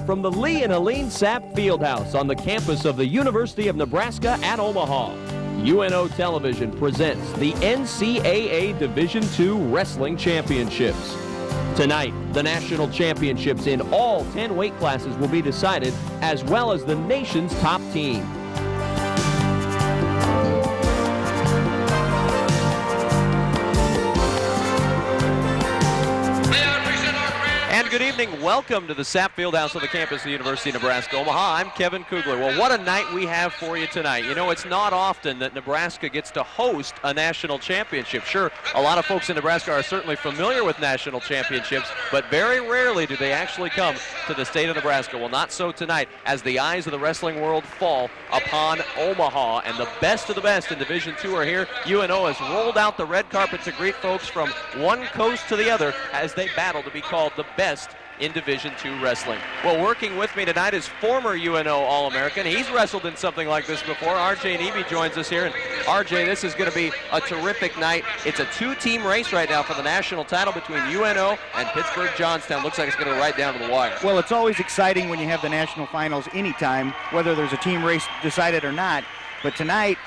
live from the Lee and Helene Sapp Fieldhouse on the campus of the University of Nebraska at Omaha. UNO Television presents the NCAA Division II Wrestling Championships. Tonight, the national championships in all 10 weight classes will be decided, as well as the nation's top team. Good evening. Welcome to the Sapp Fieldhouse on the campus of the University of Nebraska, Omaha. I'm Kevin Kugler. Well, what a night we have for you tonight. You know, it's not often that Nebraska gets to host a national championship. Sure, a lot of folks in Nebraska are certainly familiar with national championships, but very rarely do they actually come to the state of Nebraska. Well, not so tonight, as the eyes of the wrestling world fall upon Omaha, and the best of the best in Division II are here. UNO has rolled out the red carpet to greet folks from one coast to the other as they battle to be called the best in Division II wrestling. Well, working with me tonight is former UNO All-American. He's wrestled in something like this before. RJ Nebe joins us here. And RJ, this is going to be a terrific night. It's a two-team race right now for the national title between UNO and Pittsburgh-Johnstown. Looks like it's going to go right down to the wire. Well, it's always exciting when you have the national finals anytime, whether there's a team race decided or not. But tonight,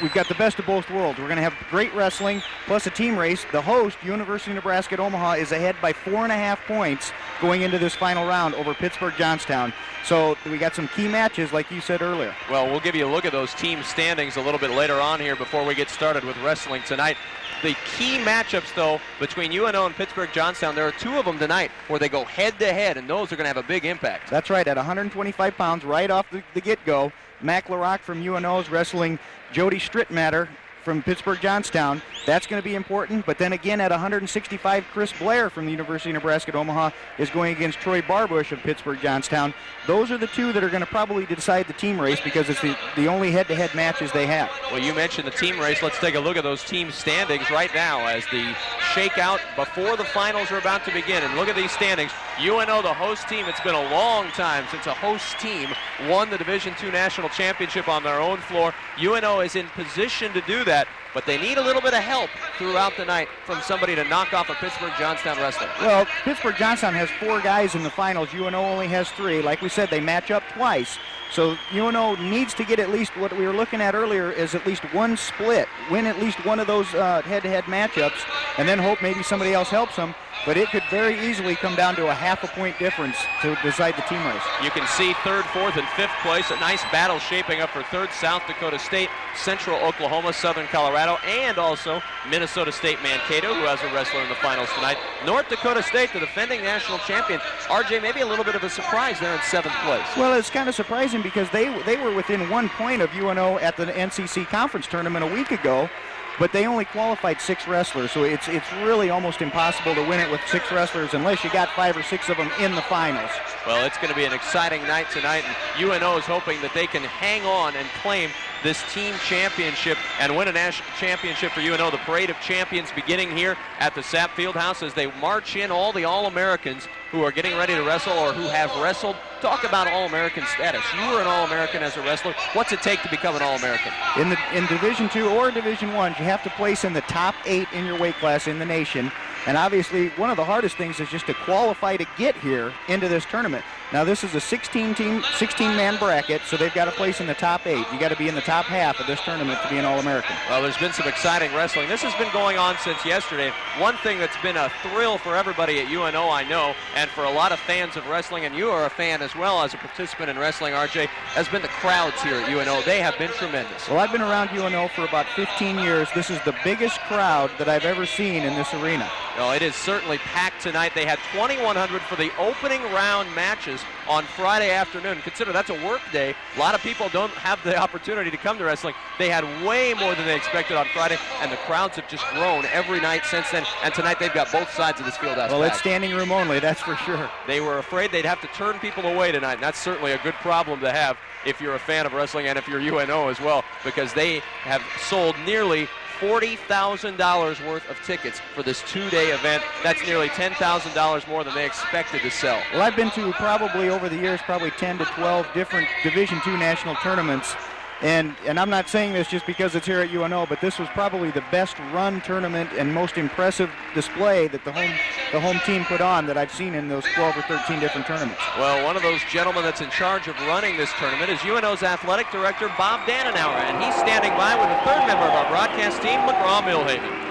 we've got the best of both worlds. We're going to have great wrestling plus a team race. The host, University of Nebraska at Omaha, is ahead by 4.5 points going into this final round over Pittsburgh-Johnstown. So we got some key matches, like you said earlier. Well, we'll give you a look at those team standings a little bit later on here before we get started with wrestling tonight. The key matchups, though, between UNO and Pittsburgh-Johnstown, there are two of them tonight where they go head-to-head, and those are going to have a big impact. That's right, at 125 pounds right off the get-go. Mac LaRock from UNO is wrestling Jody Stritmatter from Pittsburgh-Johnstown. That's going to be important. But then again, at 165, Chris Blair from the University of Nebraska at Omaha is going against Troy Barbush of Pittsburgh-Johnstown. Those are the two that are going to probably decide the team race because it's the only head-to-head matches they have. Well, you mentioned the team race. Let's take a look at those team standings right now as the shakeout before the finals are about to begin. And look at these standings. UNO, the host team, it's been a long time since a host team won the Division II National Championship on their own floor. UNO is in position to do that, but they need a little bit of help throughout the night from somebody to knock off a Pittsburgh-Johnstown wrestler. Well, Pittsburgh-Johnstown has 4 guys in the finals. UNO only has 3. Like we said, they match up twice. So UNO needs to get at least what we were looking at earlier is at least one split, win at least one of those head-to-head matchups, and then hope maybe somebody else helps them. But it could very easily come down to a half-a-point difference to decide the team race. You can see 3rd, 4th, and 5th place. A nice battle shaping up for 3rd, South Dakota State, Central Oklahoma, Southern Colorado, and also Minnesota State Mankato, who has a wrestler in the finals tonight. North Dakota State, the defending national champion. RJ, maybe a little bit of a surprise there in 7th place. Well, it's kind of surprising because they were within 1 point of UNO at the NCC conference tournament a week ago. But they only qualified 6 wrestlers, so it's really almost impossible to win it with 6 wrestlers unless you got 5 or 6 of them in the finals. Well, it's going to be an exciting night tonight, and UNO is hoping that they can hang on and claim this team championship and win a national championship for UNO. The Parade of Champions beginning here at the Sapp Fieldhouse as they march in all the All-Americans who are getting ready to wrestle or who have wrestled. Talk about All-American status. You were an All-American as a wrestler. What's it take to become an All-American? In Division II or Division I, you have to place in the top 8 in your weight class in the nation. And obviously, one of the hardest things is just to qualify to get here into this tournament. Now, this is a 16-man bracket, so they've got to place in the top 8. You got to be in the top half of this tournament to be an All-American. Well, there's been some exciting wrestling. This has been going on since yesterday. One thing that's been a thrill for everybody at UNO, I know, and for a lot of fans of wrestling, and you are a fan as well as a participant in wrestling, RJ, has been the crowds here at UNO. They have been tremendous. Well, I've been around UNO for about 15 years. This is the biggest crowd that I've ever seen in this arena. No, it is certainly packed tonight. They had 2,100 for the opening round matches on Friday afternoon. Consider that's a work day. A lot of people don't have the opportunity to come to wrestling. They had way more than they expected on Friday, and the crowds have just grown every night since then. And tonight they've got both sides of this field house. Well, it's standing room only, that's for sure. They were afraid they'd have to turn people away tonight, and that's certainly a good problem to have if you're a fan of wrestling and if you're UNO as well, because they have sold nearly $40,000 worth of tickets for this 2-day event. That's nearly $10,000 more than they expected to sell. Well, I've been to probably over the years, probably 10 to 12 different Division II national tournaments. And I'm not saying this just because it's here at UNO, but this was probably the best run tournament and most impressive display that the home the home team put on that I've seen in those 12 or 13 different tournaments. Well, one of those gentlemen that's in charge of running this tournament is UNO's athletic director, Bob Dannenauer, and he's standing by with a third member of our broadcast team, McGraw-Milhaven.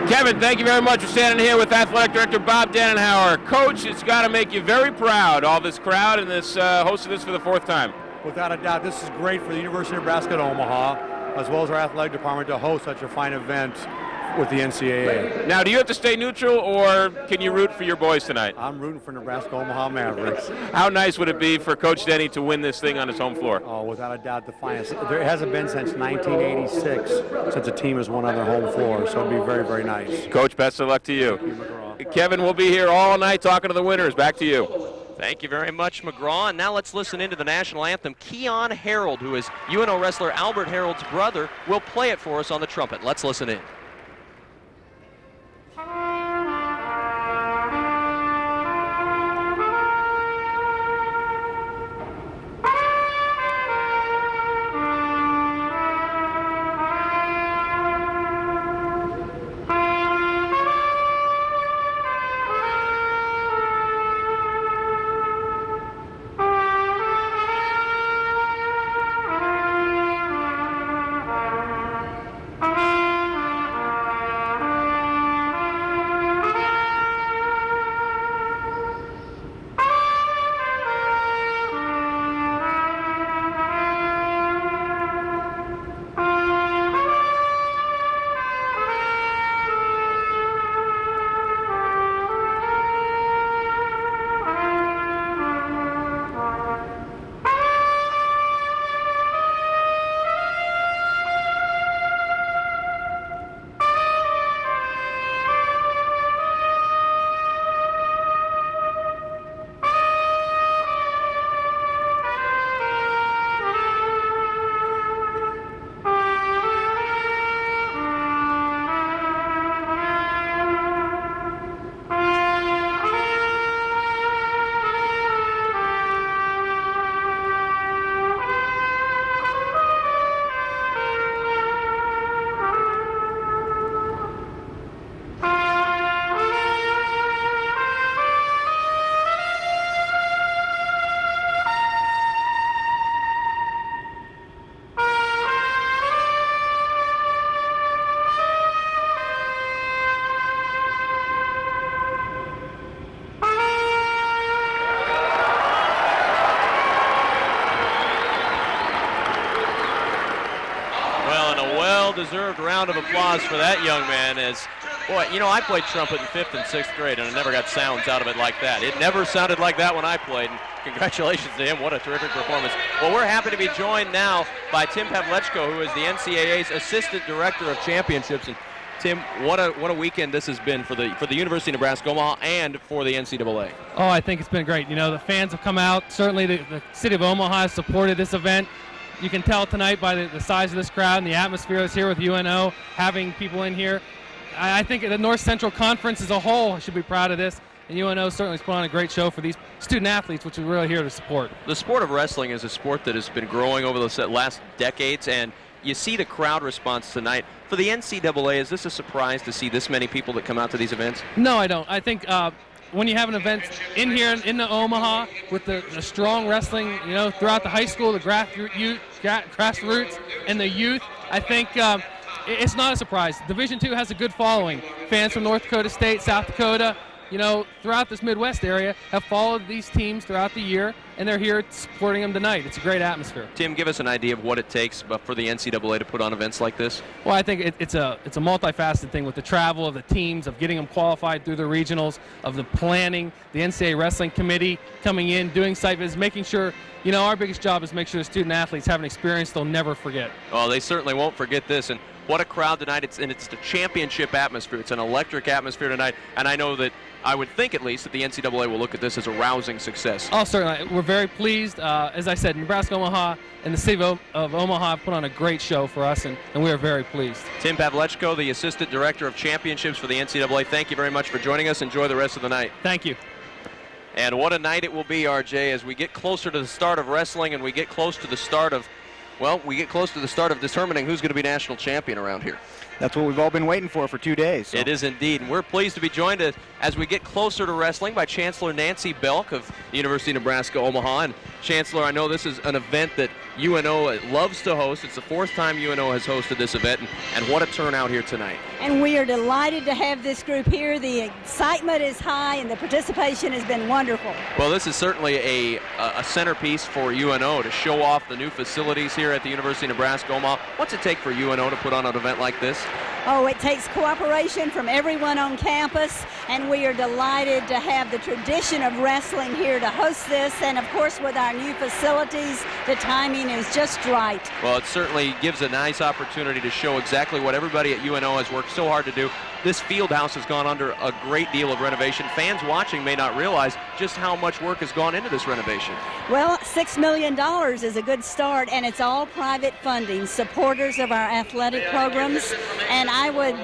Kevin, thank you very much for standing here with Athletic Director Bob Dannenauer. Coach, it's got to make you very proud, all this crowd and this hosting this for the 4th time. Without a doubt, this is great for the University of Nebraska at Omaha, as well as our athletic department to host such a fine event with the NCAA. Now, do you have to stay neutral, or can you root for your boys tonight? I'm rooting for Nebraska Omaha Mavericks. How nice would it be for Coach Denny to win this thing on his home floor? Oh, without a doubt, the finest. There hasn't been since 1986 since a team has won on their home floor, so it'd be very, very nice. Coach, best of luck to you. Thank you, McGraw. Kevin, we'll be here all night talking to the winners. Back to you. Thank you very much, McGraw. And now let's listen into the national anthem. Keon Harold, who is UNO wrestler Albert Harold's brother, will play it for us on the trumpet. Let's listen in. Deserved round of applause for that young man. As boy, you know, I played trumpet in 5th and 6th grade, and I never got sounds out of it like that. It never sounded like that when I played, and congratulations to him. What a terrific performance. Well, we're happy to be joined now by Tim Pavlechko, who is the NCAA's Assistant Director of Championships. And Tim, what a weekend this has been for the University of Nebraska Omaha and for the NCAA. Oh, I think it's been great. You know, the fans have come out. Certainly the city of Omaha has supported this event. You can tell tonight by the size of this crowd and the atmosphere that's here with UNO, having people in here. I think the North Central Conference as a whole should be proud of this, and UNO certainly has put on a great show for these student athletes, which we're really here to support. The sport of wrestling is a sport that has been growing over the last decades, and you see the crowd response tonight. For the NCAA, is this a surprise to see this many people that come out to these events? No, I don't. I think when you have an event in here in the Omaha with the strong wrestling, you know, throughout the high school, the grassroots, and the youth, I think it's not a surprise. Division II has a good following. Fans from North Dakota State, South Dakota, you know, throughout this Midwest area have followed these teams throughout the year, and they're here supporting them tonight. It's a great atmosphere. Tim, give us an idea of what it takes for the NCAA to put on events like this. Well, I think it's a multifaceted thing with the travel of the teams, of getting them qualified through the regionals, of the planning, the NCAA Wrestling Committee coming in, doing site visits, making sure, you know, our biggest job is make sure the student athletes have an experience they'll never forget. Well, they certainly won't forget this. And what a crowd tonight. It's the championship atmosphere. It's an electric atmosphere tonight, and I know that, I would think at least, that the NCAA will look at this as a rousing success. Oh, certainly. We're very pleased. As I said, Nebraska Omaha and the city of Omaha have put on a great show for us, and we are very pleased. Tim Pavlechko, the Assistant Director of Championships for the NCAA, thank you very much for joining us. Enjoy the rest of the night. Thank you. And what a night it will be, RJ, as we get closer to the start of wrestling and we get close to the start of, well, we get close to the start of determining who's going to be national champion around here. That's what we've all been waiting for 2 days. So. It is indeed. And we're pleased to be joined as we get closer to wrestling by Chancellor Nancy Belk of the University of Nebraska Omaha. And Chancellor, I know this is an event that UNO loves to host. It's the 4th time UNO has hosted this event, and what a turnout here tonight. And we are delighted to have this group here. The excitement is high and the participation has been wonderful. Well, this is certainly a centerpiece for UNO to show off the new facilities here at the University of Nebraska Omaha. What's it take for UNO to put on an event like this? Oh, it takes cooperation from everyone on campus, and we are delighted to have the tradition of wrestling here to host this, and of course with our new facilities, the timing is just right. Well, it certainly gives a nice opportunity to show exactly what everybody at UNO has worked so hard to do. This field house has gone under a great deal of renovation. Fans watching may not realize just how much work has gone into this renovation. Well, $6 million is a good start, and it's all private funding, supporters of our athletic programs, and I would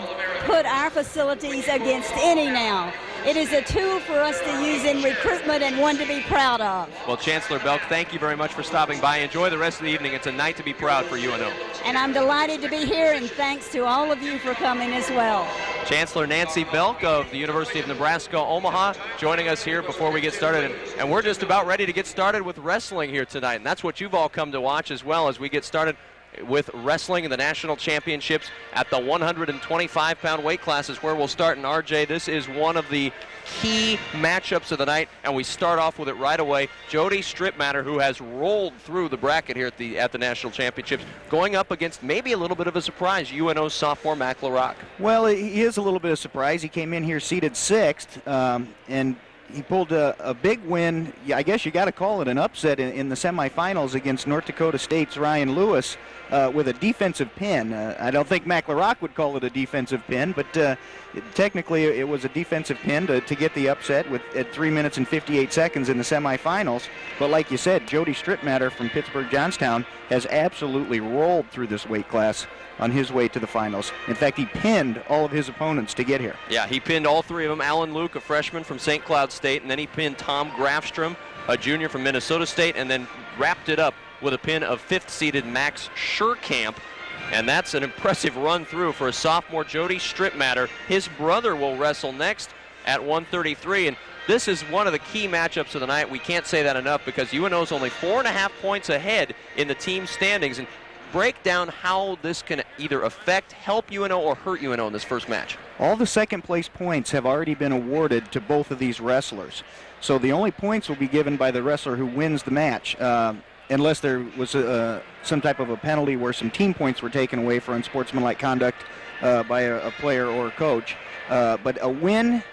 put our facilities against any now. It is a tool for us to use in recruitment and one to be proud of. Well, Chancellor Belk, thank you very much for stopping by. Enjoy the rest of the evening. It's a night to be proud for UNO. And I'm delighted to be here, and thanks to all of you for coming as well. Chancellor Nancy Belk of the University of Nebraska Omaha joining us here before we get started. And we're just about ready to get started with wrestling here tonight. And that's what you've all come to watch as well as we get started with wrestling in the national championships at the 125-pound weight classes where we'll start. And RJ, this is one of the key matchups of the night, and we start off with it right away. Jody Stritmatter, who has rolled through the bracket here at the national championships, going up against maybe a little bit of a surprise, UNO's sophomore Mac LaRock. Well, he is a little bit of surprise. He came in here seated 6th, and he pulled a big win. Yeah, I guess you got to call it an upset in the semifinals against North Dakota State's Ryan Lewis with a defensive pin. I don't think Mac LaRock would call it a defensive pin, but technically it was a defensive pin to get the upset at 3 minutes and 58 seconds in the semifinals. But like you said, Jody Stritmatter from Pittsburgh Johnstown has absolutely rolled through this weight class on his way to the finals. In fact, he pinned all of his opponents to get here. Yeah, he pinned all 3 of them. Alan Luke, a freshman from St. Cloud State, and then he pinned Tom Grafstrom, a junior from Minnesota State, and then wrapped it up with a pin of 5th-seeded Max Scherkamp. And that's an impressive run through for a sophomore, Jody Stritmatter. His brother will wrestle next at 133, and this is one of the key matchups of the night. We can't say that enough because UNO's only 4.5 points ahead in the team standings. And break down how this can either help UNO or hurt UNO in this first match. All the second place points have already been awarded to both of these wrestlers. So the only points will be given by the wrestler who wins the match, unless there was some type of a penalty where some team points were taken away for unsportsmanlike conduct by a player or a coach. But a win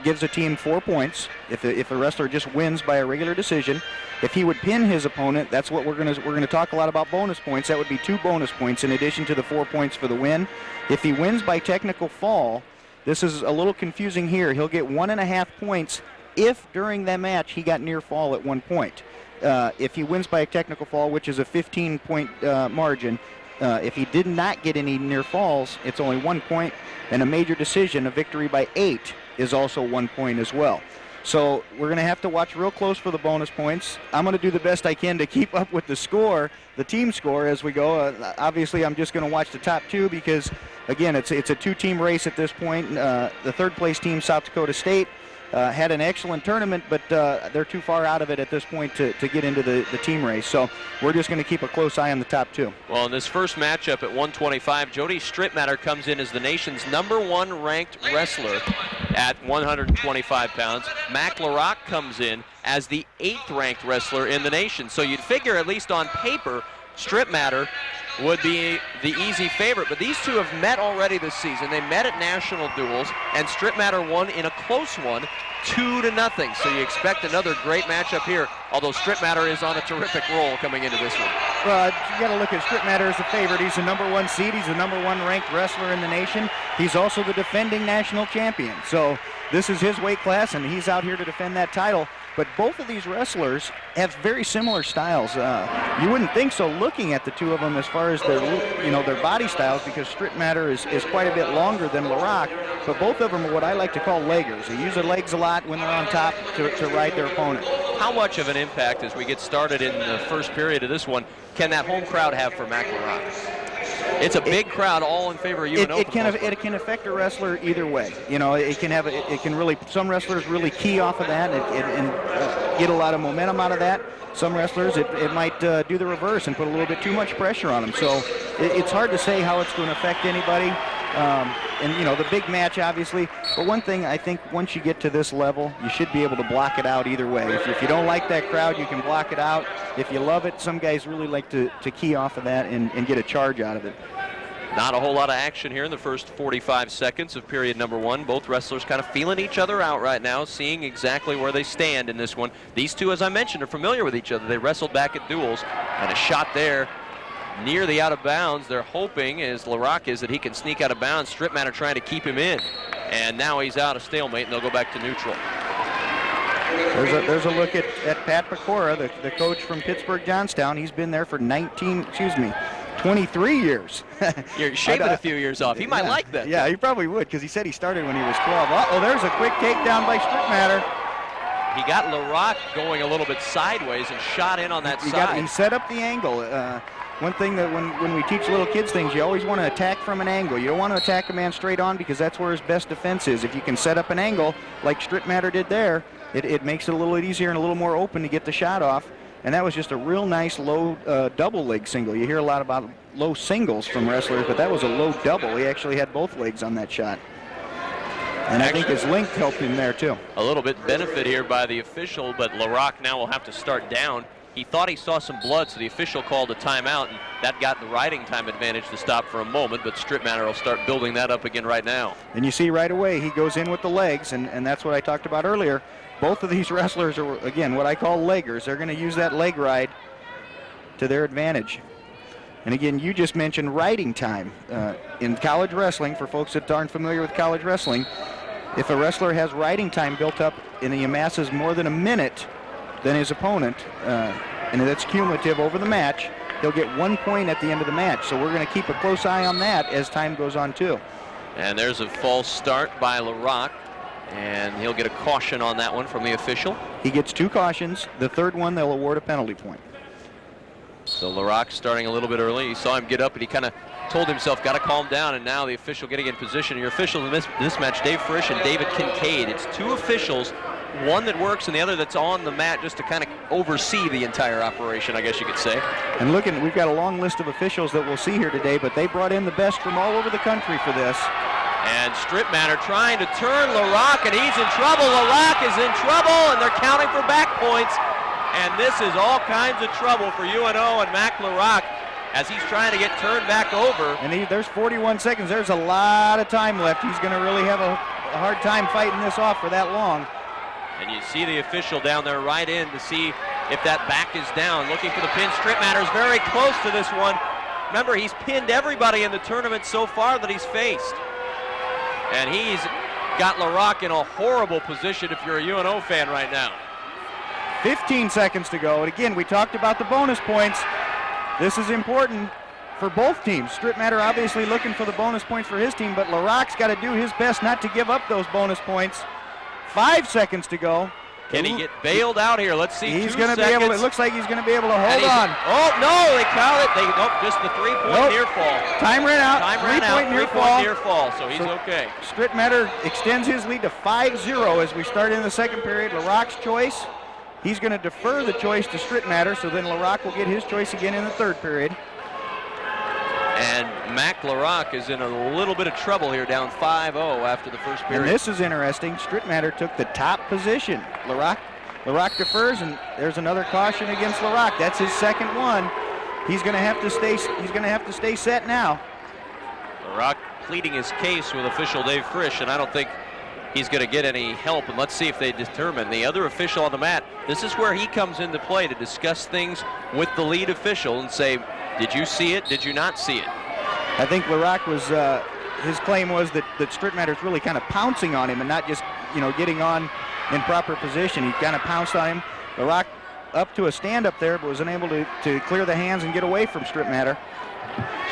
gives a team 4 points if a wrestler just wins by a regular decision. If he would pin his opponent, that's what we're going to talk a lot about bonus points. That would be 2 bonus points in addition to the 4 points for the win. If he wins by technical fall, this is a little confusing here. He'll get 1.5 points if during that match he got near fall at 1 point. If he wins by a technical fall, which is a 15-point margin, if he did not get any near falls, it's only 1 point. And a major decision, a victory by 8, is also 1 point as well. So we're going to have to watch real close for the bonus points. I'm going to do the best I can to keep up with the score, the team score, as we go. Obviously, I'm just going to watch the top 2 because, again, it's a 2-team race at this point. The 3rd-place team, South Dakota State, had an excellent tournament, but they're too far out of it at this point to get into the team race. So we're just going to keep a close eye on the top 2. Well, in this first matchup at 125, Jody Stritmatter comes in as the nation's #1 ranked wrestler at 125 pounds. Mac LaRock comes in as the 8th ranked wrestler in the nation. So you'd figure, at least on paper, Stritmatter would be the easy favorite, but these two have met already this season. They met at national duels, and Stritmatter won in a close one, 2-0. So you expect another great matchup here, although Stritmatter is on a terrific roll coming into this one. Well, you got to look at Stritmatter as the favorite. He's the #1 seed. He's the #1 ranked wrestler in the nation. He's also the defending national champion. So this is his weight class, and he's out here to defend that title. But both of these wrestlers have very similar styles. You wouldn't think so looking at the two of them as far as their body styles, because Stritmatter is quite a bit longer than LaRock. But both of them are what I like to call leggers. They use their legs a lot when they're on top to ride their opponent. How much of an impact, as we get started in the first period of this one, can that home crowd have for Mac LaRock? It's a big crowd, all in favor of UNO. It can affect a wrestler either way. You know, it can really, some wrestlers really key off of that and get a lot of momentum out of that. Some wrestlers, it might do the reverse and put a little bit too much pressure on them. So it's hard to say how it's going to affect anybody. And, you know, the big match, obviously. But one thing, I think once you get to this level, you should be able to block it out either way. If you don't like that crowd, you can block it out. If you love it, some guys really like to key off of that and get a charge out of it. Not a whole lot of action here in the first 45 seconds of period number 1. Both wrestlers kind of feeling each other out right now, seeing exactly where they stand in this one. These two, as I mentioned, are familiar with each other. They wrestled back at duels, and a shot there near the out of bounds. They're hoping, as LaRock is, that he can sneak out of bounds. Stritmatter trying to keep him in, and now he's out of stalemate, and they'll go back to neutral. There's a look at Pat Pecora, the coach from Pittsburgh Johnstown. He's been there for 23 years. You're shaving a few years off. He might like that. Yeah, he probably would, because he said he started when he was 12. Uh-oh, there's a quick takedown by Stritmatter. He got LaRock going a little bit sideways and shot in on that side. He set up the angle. One thing that when we teach little kids things, you always want to attack from an angle. You don't want to attack a man straight on, because that's where his best defense is. If you can set up an angle like Stritmatter did there, it makes it a little easier and a little more open to get the shot off. And that was just a real nice low double leg single. You hear a lot about low singles from wrestlers, but that was a low double. He actually had both legs on that shot. And I think his length helped him there too. A little bit benefit here by the official, but LaRock now will have to start down. He thought he saw some blood, so the official called a timeout, and that got the riding time advantage to stop for a moment, but Stritmatter will start building that up again right now. And you see right away he goes in with the legs, and that's what I talked about earlier. Both of these wrestlers are, again, what I call leggers. They're going to use that leg ride to their advantage. And again, you just mentioned riding time. In college wrestling, for folks that aren't familiar with college wrestling, if a wrestler has riding time built up and he amasses more than a minute than his opponent, and that's cumulative over the match, he'll get 1 point at the end of the match. So we're going to keep a close eye on that as time goes on too. And there's a false start by LaRock, and he'll get a caution on that one from the official. He gets 2 cautions. The third one, they'll award a penalty point. So LaRock starting a little bit early. You saw him get up, and he kind of told himself, got to calm down, and now the official getting in position. Your officials in this match, Dave Frisch and David Kincaid. It's 2 officials, one that works and the other that's on the mat just to kind of oversee the entire operation, I guess you could say. And looking, we've got a long list of officials that we'll see here today, but they brought in the best from all over the country for this. And Stritmatter trying to turn LaRock, and he's in trouble. LaRock is in trouble, and they're counting for back points. And this is all kinds of trouble for UNO and Mac LaRock as he's trying to get turned back over. And there's 41 seconds. There's a lot of time left. He's going to really have a hard time fighting this off for that long. And you see the official down there right in to see if that back is down, looking for the pin. Stritmatter's very close to this one. Remember, he's pinned everybody in the tournament so far that he's faced. And he's got LaRock in a horrible position if you're a UNO fan right now. 15 seconds to go. And again, we talked about the bonus points. This is important for both teams. Stritmatter obviously looking for the bonus points for his team, but LaRock's got to do his best not to give up those bonus points. 5 seconds to go. Can he get bailed out here? Let's see. He's going to be able. It looks like he's going to be able to hold on. Oh no! They call it. Just the 3-point near fall. Time ran out. Time ran out. 3-point near fall. So he's okay. Stritmatter extends his lead to 5-0 as we start in the second period. LaRock's choice. He's going to defer the choice to Stritmatter, so then LaRock will get his choice again in the third period. And Mac LaRock is in a little bit of trouble here, down 5-0 after the first period. And this is interesting. Stritmatter took the top position. LaRock defers, and there's another caution against LaRock. That's his second one. He's going to have to stay. He's going to have to stay set now. LaRock pleading his case with official Dave Frisch, and I don't think he's going to get any help. And let's see if they determine. The other official on the mat, this is where he comes into play to discuss things with the lead official and say, did you see it? Did you not see it? I think LaRock was, his claim was that Stritmatter's really kind of pouncing on him and not just, getting on in proper position. He kind of pounced on him. LaRock up to a stand up there, but was unable to clear the hands and get away from Stritmatter.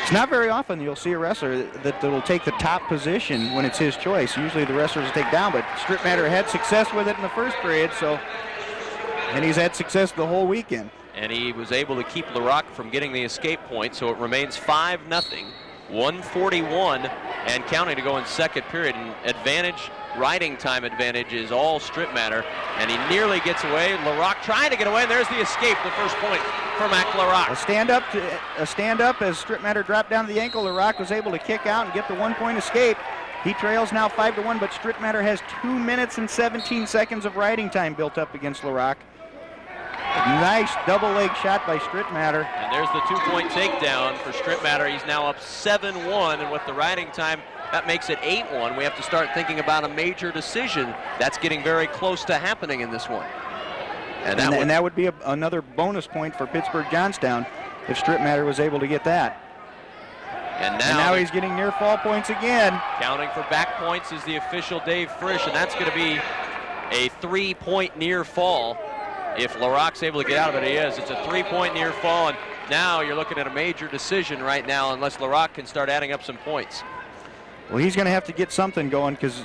It's not very often you'll see a wrestler that will take the top position when it's his choice. Usually the wrestlers will take down, but Stritmatter had success with it in the first period, and he's had success the whole weekend. And he was able to keep LaRock from getting the escape point, so it remains 5-0. 1:41 and counting to go in second period. And riding time advantage is all Stritmatter, and he nearly gets away. LaRock trying to get away, and there's the escape, the first point for Mac LaRock. A stand up as Stritmatter dropped down to the ankle. LaRock was able to kick out and get the 1-point escape. He trails now 5-1, but Stritmatter has 2 minutes and 17 seconds of riding time built up against LaRock. Nice double leg shot by Stritmatter. And there's the 2-point takedown for Stritmatter. He's now up 7-1, and with the riding time, that makes it 8-1. We have to start thinking about a major decision. That's getting very close to happening in this one. And that would be another bonus point for Pittsburgh Johnstown if Stritmatter was able to get that. And now he's getting near fall points again. Counting for back points is the official Dave Frisch, and that's going to be a 3-point near fall. If LaRock's able to get out of it, he is. It's a 3-point near fall, and now you're looking at a major decision right now unless LaRock can start adding up some points. Well, he's going to have to get something going because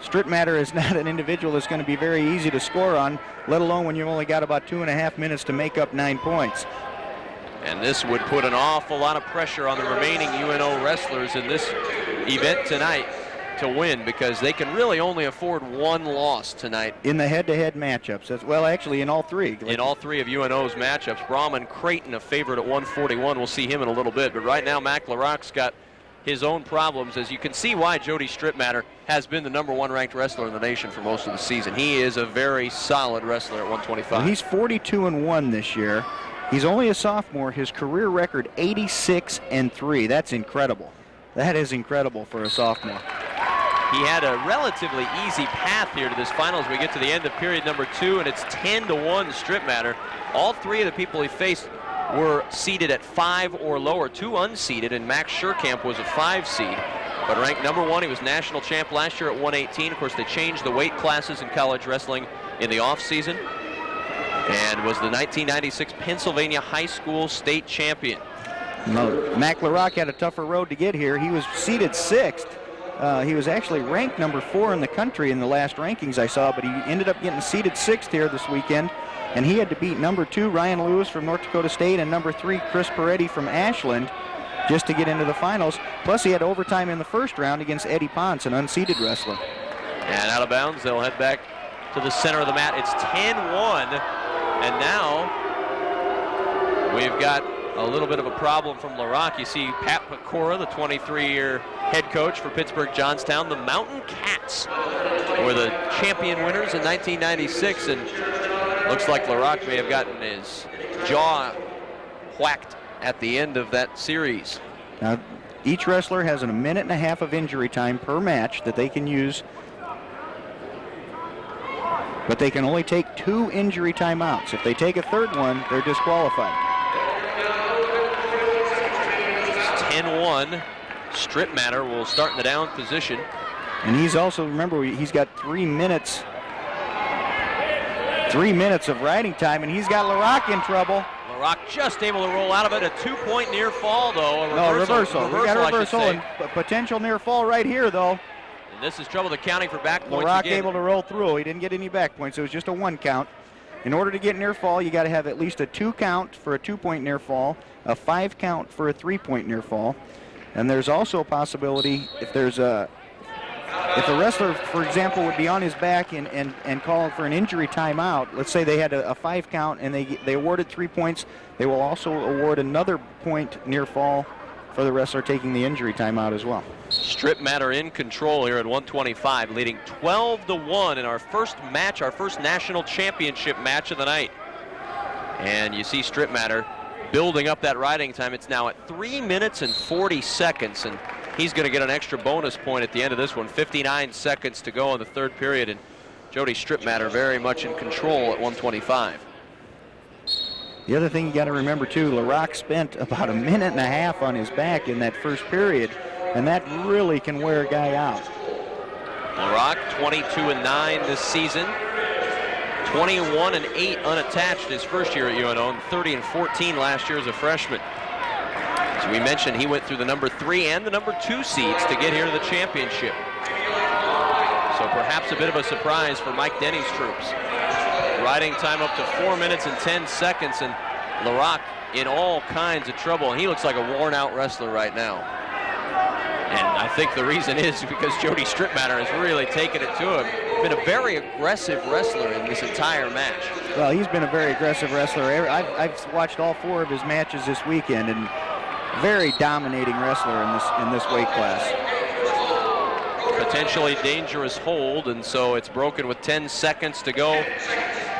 Stritmatter is not an individual that's going to be very easy to score on, let alone when you've only got about 2.5 minutes to make up 9 points. And this would put an awful lot of pressure on the remaining UNO wrestlers in this event tonight to win, because they can really only afford one loss tonight. In the head-to-head matchups. Well, actually, in all three. In all three of UNO's matchups. Braumon, Creighton, a favorite at 141. We'll see him in a little bit. But right now, Mac LaRock's got his own problems, as you can see why Jody Stritmatter has been the #1 ranked wrestler in the nation for most of the season. He is a very solid wrestler at 125. Well, he's 42-1 this year. He's only a sophomore. His career record 86-3. That's incredible. That is incredible for a sophomore. He had a relatively easy path here to this final as we get to the end of period number 2, and it's 10-1 Stritmatter. All three of the people he faced were seeded at 5 or lower, 2 unseeded, and Max Scherkamp was a 5 seed. But ranked #1, he was national champ last year at 118. Of course, they changed the weight classes in college wrestling in the offseason, and was the 1996 Pennsylvania High School state champion. No, Mac LaRock had a tougher road to get here. He was seeded 6th. He was actually ranked #4 in the country in the last rankings I saw, but he ended up getting seeded 6th here this weekend. And he had to beat #2 Ryan Lewis from North Dakota State and #3 Chris Peretti from Ashland just to get into the finals. Plus he had overtime in the first round against Eddie Ponce, an unseeded wrestler. And out of bounds, they'll head back to the center of the mat. It's 10-1, and now we've got a little bit of a problem from LaRock. You see Pat Pecora, the 23-year head coach for Pittsburgh Johnstown. The Mountain Cats were the champion winners in 1996, and looks like LaRock may have gotten his jaw whacked at the end of that series. Now, each wrestler has a minute and a half of injury time per match that they can use, but they can only take 2 injury timeouts. If they take a third one, they're disqualified. 10-1. Stritmatter will start in the down position. And he's also, remember, he's got 3 minutes. 3 minutes of riding time, and he's got LaRock in trouble. LaRock just able to roll out of it. A 2-point near fall, though. Reversal. We got a reversal and potential near fall right here, though. And this is trouble counting for back points LaRock again. able to roll through. He didn't get any back points. It was just a 1 count. In order to get near fall, you got to have at least a 2 count for a 2-point near fall, a 5 count for a 3-point near fall. And there's also a possibility if the wrestler, for example, would be on his back and call for an injury timeout. Let's say they had a 5 count and they awarded 3 points. They will also award another point near fall for the wrestler taking the injury timeout as well. Stritmatter in control here at 125, leading 12-1 in our first match, our first national championship match of the night. And you see Stritmatter building up that riding time. It's now at 3 minutes and 40 seconds, and he's going to get an extra bonus point at the end of this one. 59 seconds to go in the third period, and Jody Stritmatter very much in control at 125. The other thing you got to remember, too, LaRock spent about a minute and a half on his back in that first period, and that really can wear a guy out. LaRock 22-9 this season, 21-8 unattached his first year at UNO, and 30-14 last year as a freshman. As we mentioned, he went through the #3 and the #2 seeds to get here to the championship. So perhaps a bit of a surprise for Mike Denny's troops. Riding time up to 4 minutes and 10 seconds, and LaRock in all kinds of trouble, and he looks like a worn-out wrestler right now. And I think the reason is because Jody Stritmatter has really taken it to him. Been a very aggressive wrestler in this entire match. Well, he's been a very aggressive wrestler. I've watched all 4 of his matches this weekend, and very dominating wrestler in this weight class. Potentially dangerous hold, and so it's broken with 10 seconds to go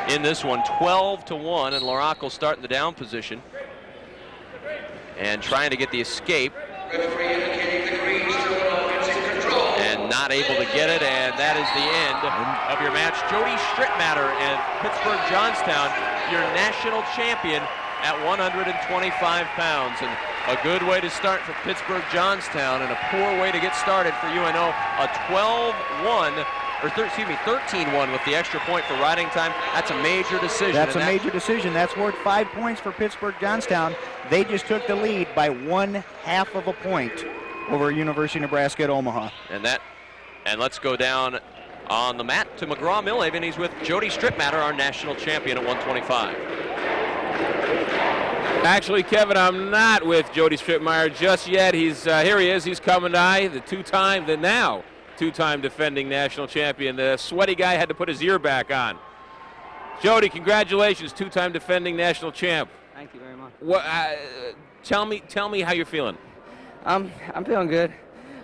in this one. 12-1, and LaRock will start in the down position and trying to get the escape. And not able to get it, and that is the end of your match. Jody Stritmatter and Pittsburgh Johnstown, your national champion at 125 pounds. And a good way to start for Pittsburgh Johnstown and a poor way to get started for UNO. A 13-1 with the extra point for riding time. That's a major decision. That's a major decision. That's worth 5 points for Pittsburgh Johnstown. They just took the lead by 1/2 of a point over University of Nebraska at Omaha. And let's go down on the mat to McGraw-Millhaven. He's with Jody Stritmatter, our national champion at 125. Actually, Kevin, I'm not with Jody Stritmatter just yet. He's here he is. He's coming by, the now two-time defending national champion. The sweaty guy had to put his ear back on. Jody, congratulations, two-time defending national champ. Thank you very much. What? Tell me how you're feeling. I'm feeling good.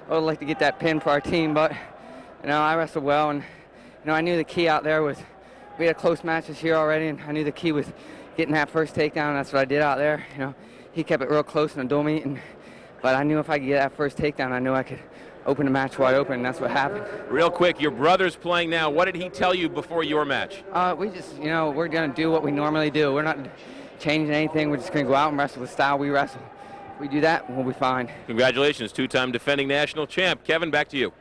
I would like to get that pin for our team, but I wrestled well, and I knew the key out there was we had close matches here already, and I knew the key was getting that first takedown. And that's what I did out there. He kept it real close in the dual meet, but I knew if I could get that first takedown, I knew I could open the match wide open, and that's what happened. Real quick, your brother's playing now. What did he tell you before your match? We just, we're going to do what we normally do. We're not changing anything. We're just going to go out and wrestle the style we wrestle. If we do that, we'll be fine. Congratulations, two-time defending national champ. Kevin, back to you.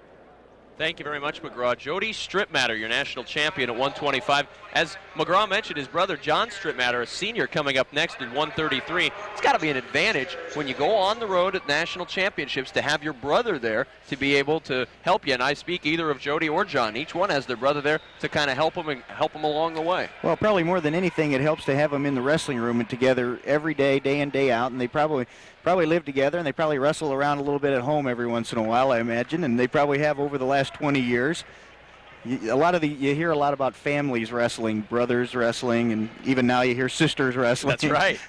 Thank you very much, McGraw. Jody Stritmatter, your national champion at 125. As McGraw mentioned, his brother John Stritmatter, a senior, coming up next at 133. It's got to be an advantage when you go on the road at national championships to have your brother there to be able to help you. And I speak either of Jody or John. Each one has their brother there to kind of help them along the way. Well, probably more than anything, it helps to have them in the wrestling room and together every day, day in, day out. And they probably live together, and they probably wrestle around a little bit at home every once in a while, I imagine, and they probably have over the last 20 years. You hear a lot about families wrestling, brothers wrestling, and even now you hear sisters wrestling. That's right.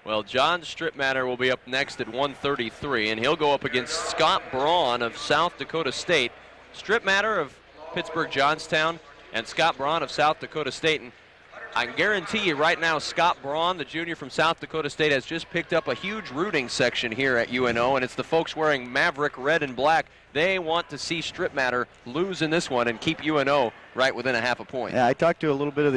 Well, John Stritmatter will be up next at 133, and he'll go up against Scott Braun of South Dakota State. Stritmatter of Pittsburgh Johnstown and Scott Braun of South Dakota State. And I can guarantee you right now, Scott Braun, the junior from South Dakota State, has just picked up a huge rooting section here at UNO, and it's the folks wearing Maverick red and black. They want to see Stritmatter lose in this one and keep UNO right within a half a point. Yeah, I talked to a little bit of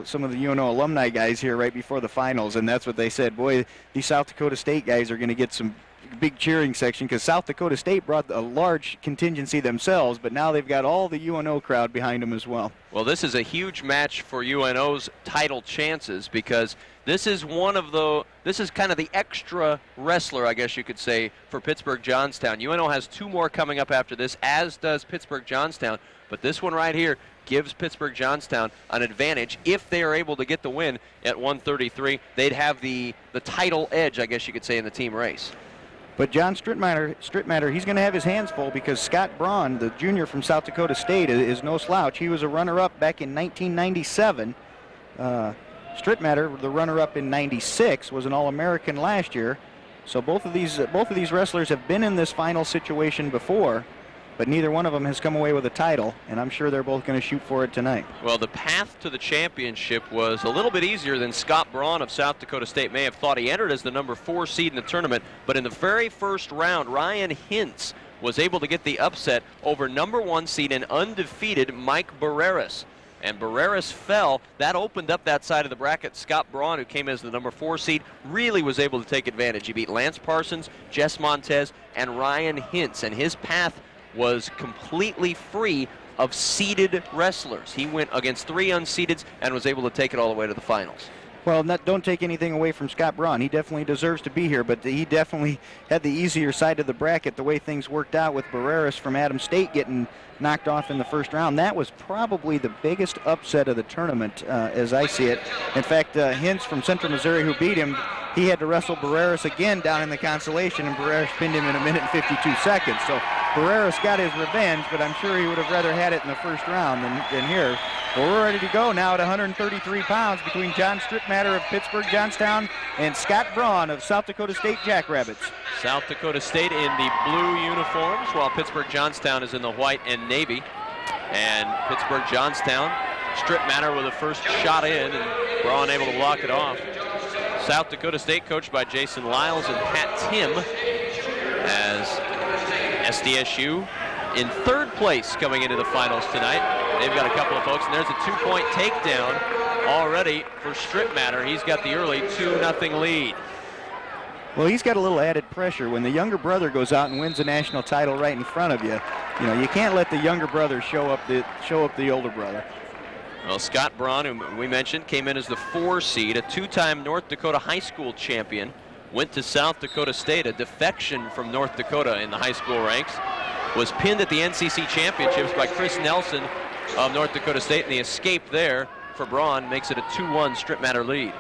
some of the UNO alumni guys here right before the finals, and that's what they said. Boy, these South Dakota State guys are going to get some big cheering section, because South Dakota State brought a large contingency themselves, but now they've got all the UNO crowd behind them as well. Well, this is a huge match for UNO's title chances, because this is kind of the extra wrestler, I guess you could say, for Pittsburgh Johnstown. UNO has 2 more coming up after this, as does Pittsburgh Johnstown, but this one right here gives Pittsburgh Johnstown an advantage. If they are able to get the win at 133, they'd have the title edge, I guess you could say, in the team race. But John Stritmatter, he's going to have his hands full, because Scott Braun, the junior from South Dakota State, is no slouch. He was a runner-up back in 1997. Stritmatter, the runner-up in '96, was an All-American last year. So both of these wrestlers have been in this final situation before, but neither one of them has come away with a title, and I'm sure they're both going to shoot for it tonight. Well, the path to the championship was a little bit easier than Scott Braun of South Dakota State may have thought. He entered as the number 4 seed in the tournament, but in the very first round, Ryan Hintz was able to get the upset over number 1 seed and undefeated Mike Barreras. And Barreras fell. That opened up that side of the bracket. Scott Braun, who came as the number 4 seed, really was able to take advantage. He beat Lance Parsons, Jess Montez, and Ryan Hintz, and his path was completely free of seeded wrestlers. He went against 3 unseededs and was able to take it all the way to the finals. Well, don't take anything away from Scott Braun. He definitely deserves to be here, but he definitely had the easier side of the bracket the way things worked out with Barreras from Adams State getting knocked off in the first round. That was probably the biggest upset of the tournament as I see it. In fact, Hintz from Central Missouri, who beat him, he had to wrestle Barreras again down in the consolation, and Barreras pinned him in 1 minute and 52 seconds. So Barreras got his revenge, but I'm sure he would have rather had it in the first round than here. Well, we're ready to go now at 133 pounds between John Stritmatter of Pittsburgh Johnstown and Scott Braun of South Dakota State Jackrabbits. South Dakota State in the blue uniforms, while Pittsburgh Johnstown is in the white and navy. And Pittsburgh Johnstown, Stritmatter with the first shot in, and Braun able to block it off. South Dakota State coached by Jason Lyles and Pat Tim, as SDSU in third place coming into the finals tonight. They've got a couple of folks, and there's a 2-point takedown already for Stritmatter. He's got the early 2-0 lead. Well, he's got a little added pressure. When the younger brother goes out and wins a national title right in front of you, you can't let the younger brother show up the older brother. Well, Scott Braun, who we mentioned, came in as the 4 seed, a 2-time North Dakota high school champion, went to South Dakota State, a defection from North Dakota in the high school ranks, was pinned at the NCC championships by Chris Nelson of North Dakota State, and the escape there for Braun makes it a 2-1 Stritmatter lead.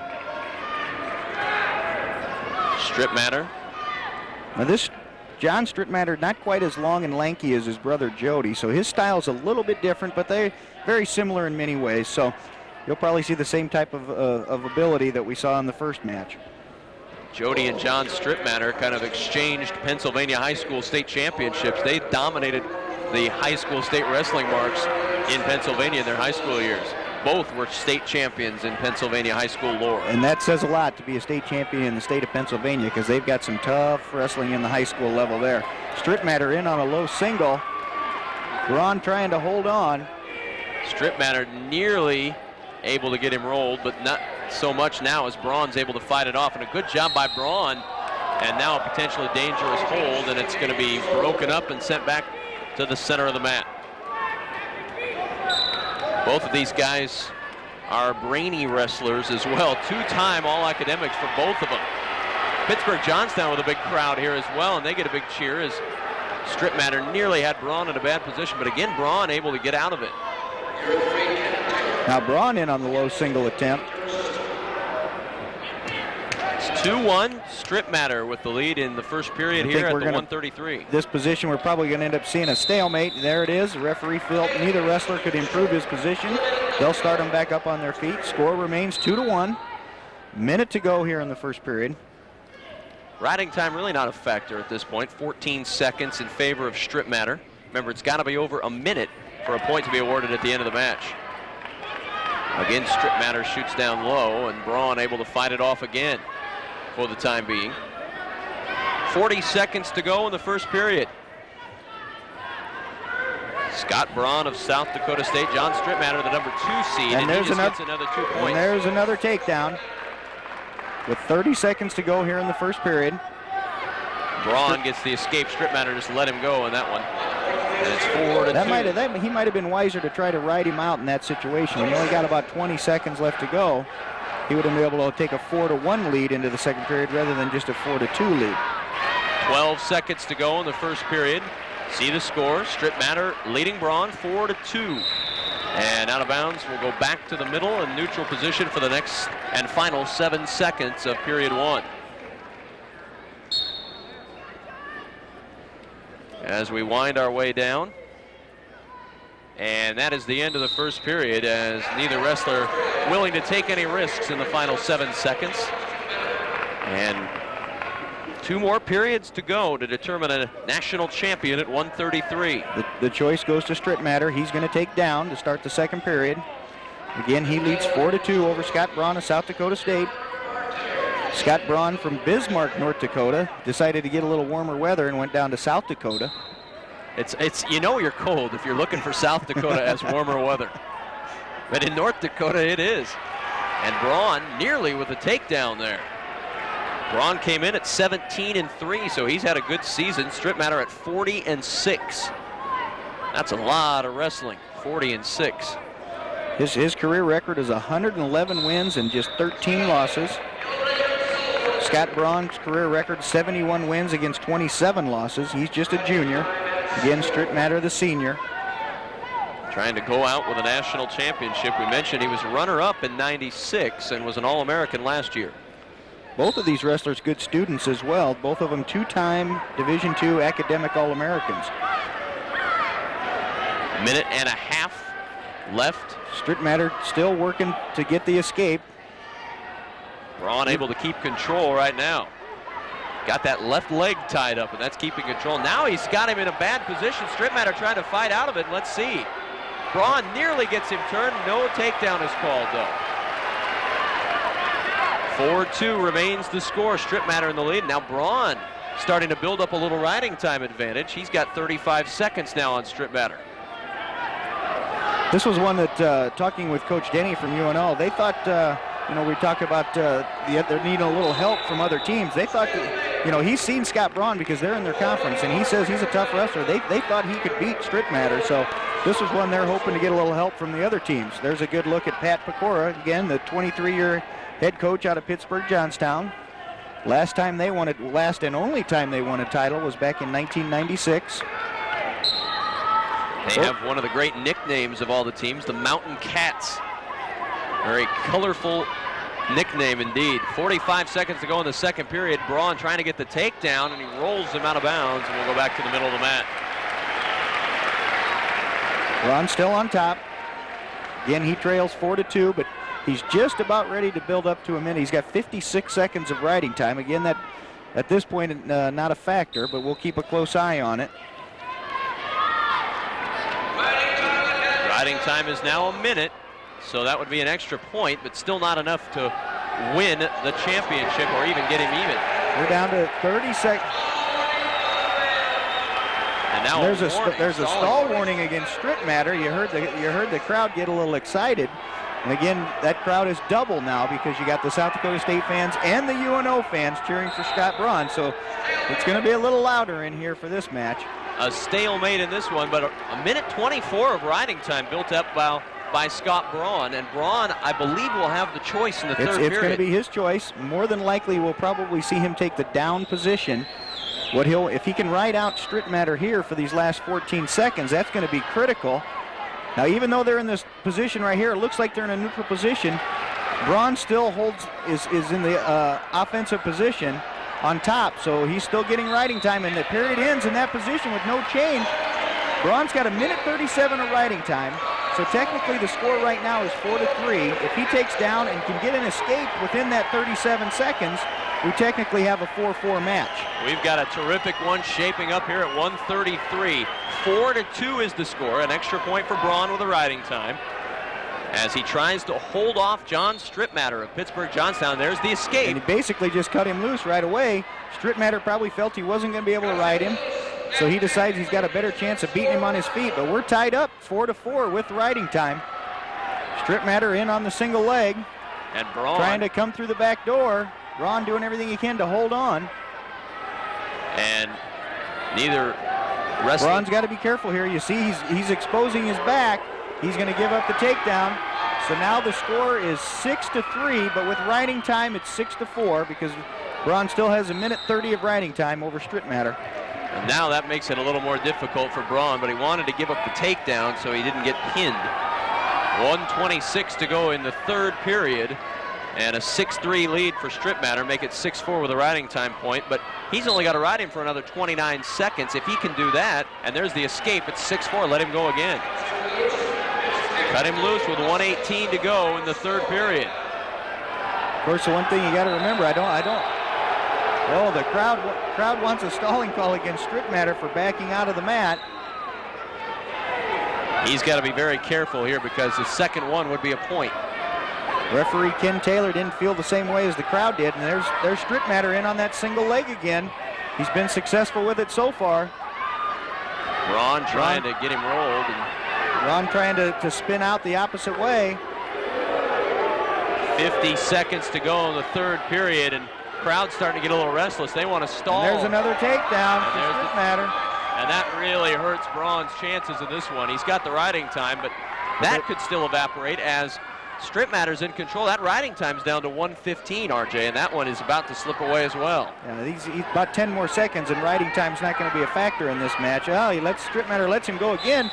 Stritmatter. Now this John Stritmatter, not quite as long and lanky as his brother Jody, so his style's a little bit different, but they're very similar in many ways. So you'll probably see the same type of ability that we saw in the first match. Jody and John Stritmatter kind of exchanged Pennsylvania high school state championships. They dominated the high school state wrestling marks in Pennsylvania in their high school years. Both were state champions in Pennsylvania high school lore. And that says a lot to be a state champion in the state of Pennsylvania, because they've got some tough wrestling in the high school level there. Stritmatter in on a low single. Braun trying to hold on. Stritmatter nearly able to get him rolled, but not so much now as Braun's able to fight it off. And a good job by Braun. And now a potentially dangerous hold, and it's going to be broken up and sent back to the center of the mat. Both of these guys are brainy wrestlers as well. 2-time All-Academics for both of them. Pittsburgh Johnstown with a big crowd here as well, and they get a big cheer as Stritmatter nearly had Braun in a bad position, but again, Braun able to get out of it. Now Braun in on the low single attempt. It's 2-1, Stritmatter with the lead in the first period here at the 133. This position, we're probably going to end up seeing a stalemate. There it is. The referee felt neither wrestler could improve his position. They'll start them back up on their feet. Score remains 2-1. Minute to go here in the first period. Riding time really not a factor at this point. 14 seconds in favor of Stritmatter. Remember, it's got to be over a minute for a point to be awarded at the end of the match. Again, Stritmatter shoots down low, and Braun able to fight it off again for the time being. 40 seconds to go in the first period. Scott Braun of South Dakota State, John Stritmatter, the number 2 seed, and he just gets another 2 points. And there's another takedown with 30 seconds to go here in the first period. Braun gets the escape. Stritmatter just let him go in that one. And it's 4-2. He might have been wiser to try to ride him out in that situation. He only got about 20 seconds left to go. He would have been able to take a 4-1 lead into the second period rather than just a 4-2 lead. 12 seconds to go in the first period. See the score. Stritmatter leading Braun 4-2. And out of bounds will go back to the middle and neutral position for the next and final 7 seconds of period 1. As we wind our way down. And that is the end of the first period, as neither wrestler willing to take any risks in the final 7 seconds. And 2 more periods to go to determine a national champion at 133. The choice goes to Stritmatter. He's going to take down to start the second period. Again, he leads 4-2 over Scott Braun of South Dakota State. Scott Braun from Bismarck, North Dakota, decided to get a little warmer weather and went down to South Dakota. It's you know you're cold if you're looking for South Dakota as warmer weather. But in North Dakota it is. And Braun nearly with a takedown there. Braun came in at 17-3, so he's had a good season. Stritmatter at 40-6. That's a lot of wrestling, 40-6. His career record is 111 wins and just 13 losses. Scott Braun's career record, 71 wins against 27 losses. He's just a junior. Again, Stritmatter, the senior. Trying to go out with a national championship. We mentioned he was runner-up in '96 and was an All-American last year. Both of these wrestlers good students as well. Both of them two-time Division II academic All-Americans. Minute and a half left. Stritmatter still working to get the escape. Braun able to keep control right now. Got that left leg tied up, and that's keeping control. Now he's got him in a bad position. Stritmatter trying to fight out of it. Let's see. Braun nearly gets him turned. No takedown is called, though. 4-2 remains the score. Stritmatter in the lead. Now Braun starting to build up a little riding time advantage. He's got 35 seconds now on Stritmatter. This was one that, talking with Coach Denny from UNO, they thought, we talk about they're needing a little help from other teams. They thought that, he's seen Scott Braun because they're in their conference, and he says he's a tough wrestler. They thought he could beat Stritmatter, so this was one they're hoping to get a little help from the other teams. There's a good look at Pat Pecora, again, the 23-year head coach out of Pittsburgh Johnstown. Last and only time they won a title was back in 1996. They have one of the great nicknames of all the teams, the Mountain Cats. Very colorful nickname indeed. 45 seconds to go in the second period. Braun trying to get the takedown, and he rolls him out of bounds, and we'll go back to the middle of the mat. Braun still on top. Again, he trails 4-2, but he's just about ready to build up to a minute. He's got 56 seconds of riding time. Again, that at this point not a factor, but we'll keep a close eye on it. Riding time is now a minute, so that would be an extra point, but still not enough to win the championship or even get him even. We're down to 30 seconds. And now there's a stall warning against Stritmatter. You heard the crowd get a little excited. And again, that crowd is double now because you got the South Dakota State fans and the UNO fans cheering for Scott Braun. So it's going to be a little louder in here for this match. A stalemate in this one, but a minute 24 of riding time built up by Scott Braun. And Braun, I believe, will have the choice in the third period. It's going to be his choice. More than likely, we'll probably see him take the down position. If he can ride out Stritmatter here for these last 14 seconds, that's going to be critical. Now, even though they're in this position right here, it looks like they're in a neutral position. Braun still is in the offensive position on top, so he's still getting riding time, and the period ends in that position with no change. Braun's got a minute 37 of riding time, so technically the score right now is 4-3. If he takes down and can get an escape within that 37 seconds, we technically have a 4-4 match. We've got a terrific one shaping up here at 1:33. 4-2 is the score, an extra point for Braun with a riding time. As he tries to hold off John Stritmatter of Pittsburgh Johnstown. There's the escape. And he basically just cut him loose right away. Stritmatter probably felt he wasn't going to be able to ride him, so he decides he's got a better chance of beating him on his feet. But we're tied up 4-4 with riding time. Stritmatter in on the single leg. And Braun trying to come through the back door. Braun doing everything he can to hold on. And neither wrestling. Braun's got to be careful here. You see he's exposing his back. He's going to give up the takedown. So now the score is 6-3, but with riding time it's 6-4 because Braun still has a minute 30 of riding time over Stritmatter. And now that makes it a little more difficult for Braun, but he wanted to give up the takedown so he didn't get pinned. 1:26 to go in the third period, and a 6-3 lead for Stritmatter, make it 6-4 with a riding time point, but he's only got to ride him for another 29 seconds. If he can do that, and there's the escape, it's 6-4, let him go again. Cut him loose with 1:18 to go in the third period. Of course, the one thing you got to remember, oh, the crowd wants a stalling call against Stritmatter for backing out of the mat. He's got to be very careful here because the second one would be a point. Referee Ken Taylor didn't feel the same way as the crowd did, and there's Stritmatter in on that single leg again. He's been successful with it so far. Braun trying to get him rolled. Braun trying to spin out the opposite way. 50 seconds to go in the third period, and crowd's starting to get a little restless. They want to stall. And there's another takedown for Stritmatter. And that really hurts Braun's chances in this one. He's got the riding time, but That could still evaporate as Stritmatter's in control. That riding time's down to 1:15, RJ, and that one is about to slip away as well. Yeah, he's about 10 more seconds, and riding time's not going to be a factor in this match. Oh, Stritmatter lets him go again.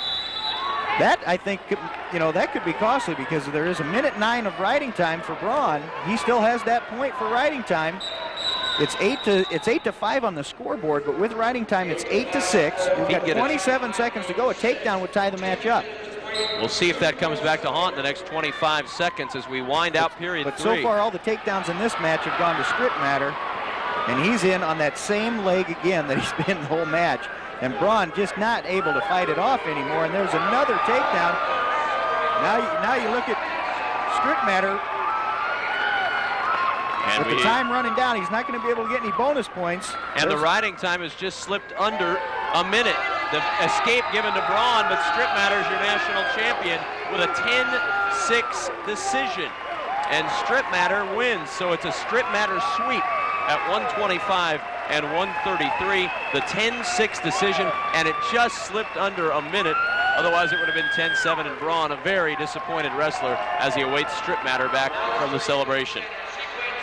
That, I think, that could be costly because there is 1:09 of riding time for Braun. He still has that point for riding time. It's 8-5 on the scoreboard, but with riding time, it's 8-6. We've got 27 seconds to go. A takedown would tie the match up. We'll see if that comes back to haunt in the next 25 seconds as we wind out period 3. But so far, all the takedowns in this match have gone to Stritmatter, and he's in on that same leg again that he's been the whole match. And Braun just not able to fight it off anymore, and there's another takedown. Now you look at Stritmatter. And with the time running down, he's not going to be able to get any bonus points. And the riding time has just slipped under a minute. The escape given to Braun, but Stritmatter is your national champion with a 10-6 decision. And Stritmatter wins, so it's a Stritmatter sweep at 125 and 133. The 10-6 decision, and it just slipped under a minute. Otherwise, it would have been 10-7, and Braun, a very disappointed wrestler as he awaits Stritmatter back from the celebration.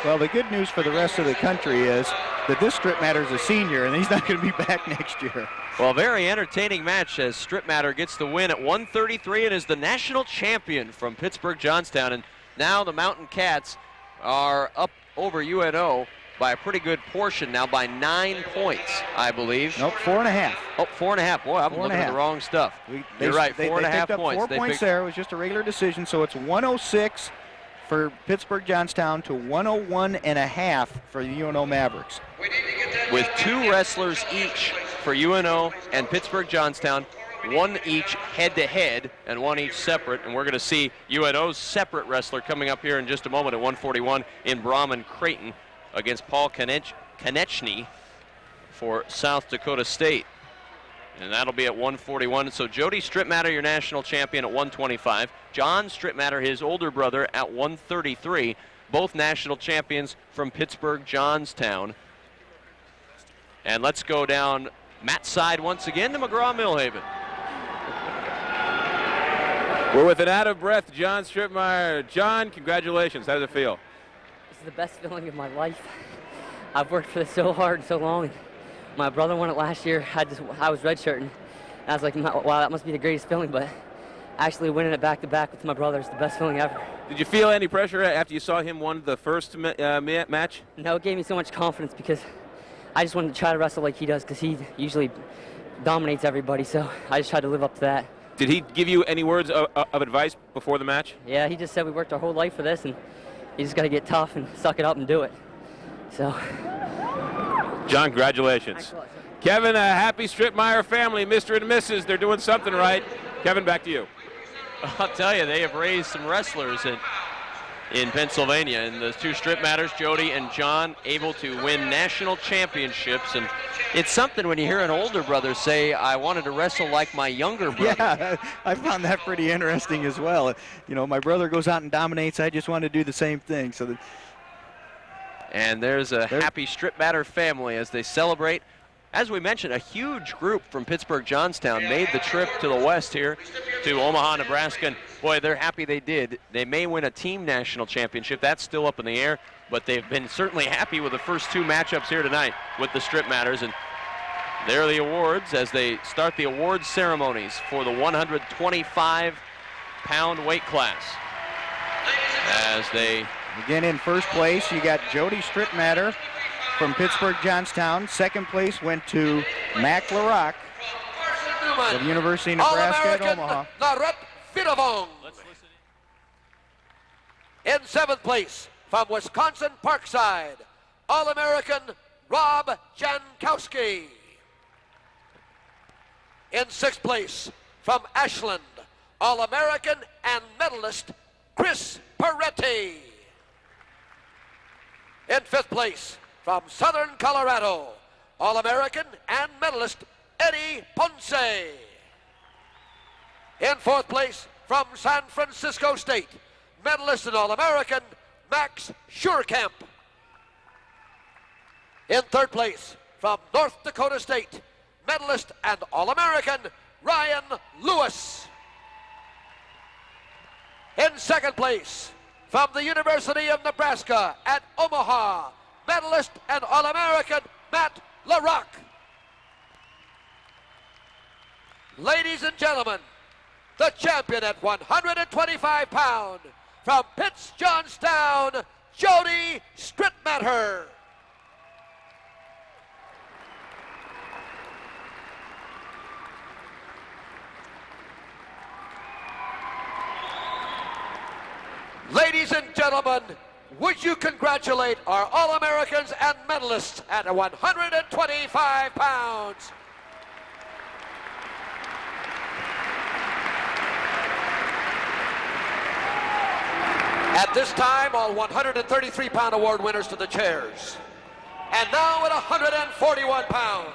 Well, the good news for the rest of the country is that this Stritmatter's a senior, and he's not going to be back next year. Well, very entertaining match as Stritmatter gets the win at 133 and is the national champion from Pittsburgh Johnstown. And now the Mountain Cats are up over UNO by a pretty good portion now, by 9 points, I believe. Nope, 4.5. Oh, 4.5. Boy, I'm looking at the wrong stuff. You're right, 4.5 points. 4 points there. It was just a regular decision, so it's 106 for Pittsburgh Johnstown to 101.5 for the UNO Mavericks. With 2 wrestlers each for UNO and Pittsburgh Johnstown, 1 each head-to-head and 1 each separate. And we're going to see UNO's separate wrestler coming up here in just a moment at 141 in Braumon, Creighton against Paul Konechny for South Dakota State. And that'll be at 141. So Jody Stritmatter, your national champion, at 125. John Stritmatter, his older brother, at 133. Both national champions from Pittsburgh Johnstown. And let's go down Matt's side once again to McGraw-Millhaven. We're with an out-of-breath John Stritmatter. John, congratulations. How does it feel? This is the best feeling of my life. I've worked for this so hard and so long. My brother won it last year. I was redshirting. And I was like, wow, that must be the greatest feeling. But actually winning it back-to-back with my brother is the best feeling ever. Did you feel any pressure after you saw him win the first match? No, it gave me so much confidence because I just wanted to try to wrestle like he does because he usually dominates everybody. So I just tried to live up to that. Did he give you any words of advice before the match? Yeah, he just said we worked our whole life for this, and you just got to get tough and suck it up and do it. So, John, congratulations. Kevin, a happy Stritmatter family, Mr. and Mrs. They're doing something right. Kevin, back to you. I'll tell you, they have raised some wrestlers in Pennsylvania, and the 2 Stritmatters, Jody and John, able to win national championships. And it's something when you hear an older brother say, I wanted to wrestle like my younger brother. Yeah, I found that pretty interesting as well. My brother goes out and dominates. I just want to do the same thing. And there's a happy Stritmatter family as they celebrate. As we mentioned, a huge group from Pittsburgh Johnstown made the trip to the west here to Omaha, Nebraska. And boy, they're happy they did. They may win a team national championship. That's still up in the air, but they've been certainly happy with the first 2 matchups here tonight with the Stritmatters. And there are the awards as they start the awards ceremonies for the 125-pound weight class. As they again in first place, you got Jody Stritmatter from Pittsburgh Johnstown. Second place went to Mac LaRock from the University of Nebraska at Omaha. In 7th place from Wisconsin Parkside, All-American Rob Jankowski. In 6th place from Ashland, All-American and medalist Chris Peretti. In 5th place from Southern Colorado, All-American and medalist Eddie Ponce. In 4th place from San Francisco State, medalist and All-American Max Schurekamp. In 3rd place from North Dakota State, medalist and All-American Ryan Lewis. In second place, from the University of Nebraska at Omaha, medalist and All-American Matt LaRock. Ladies and gentlemen, the champion at 125 pounds, from Pitts Johnstown, Jody Stritmatter. Ladies and gentlemen, would you congratulate our All-Americans and medalists at 125 pounds? At this time, all 133-pound award winners to the chairs. And now at 141 pounds,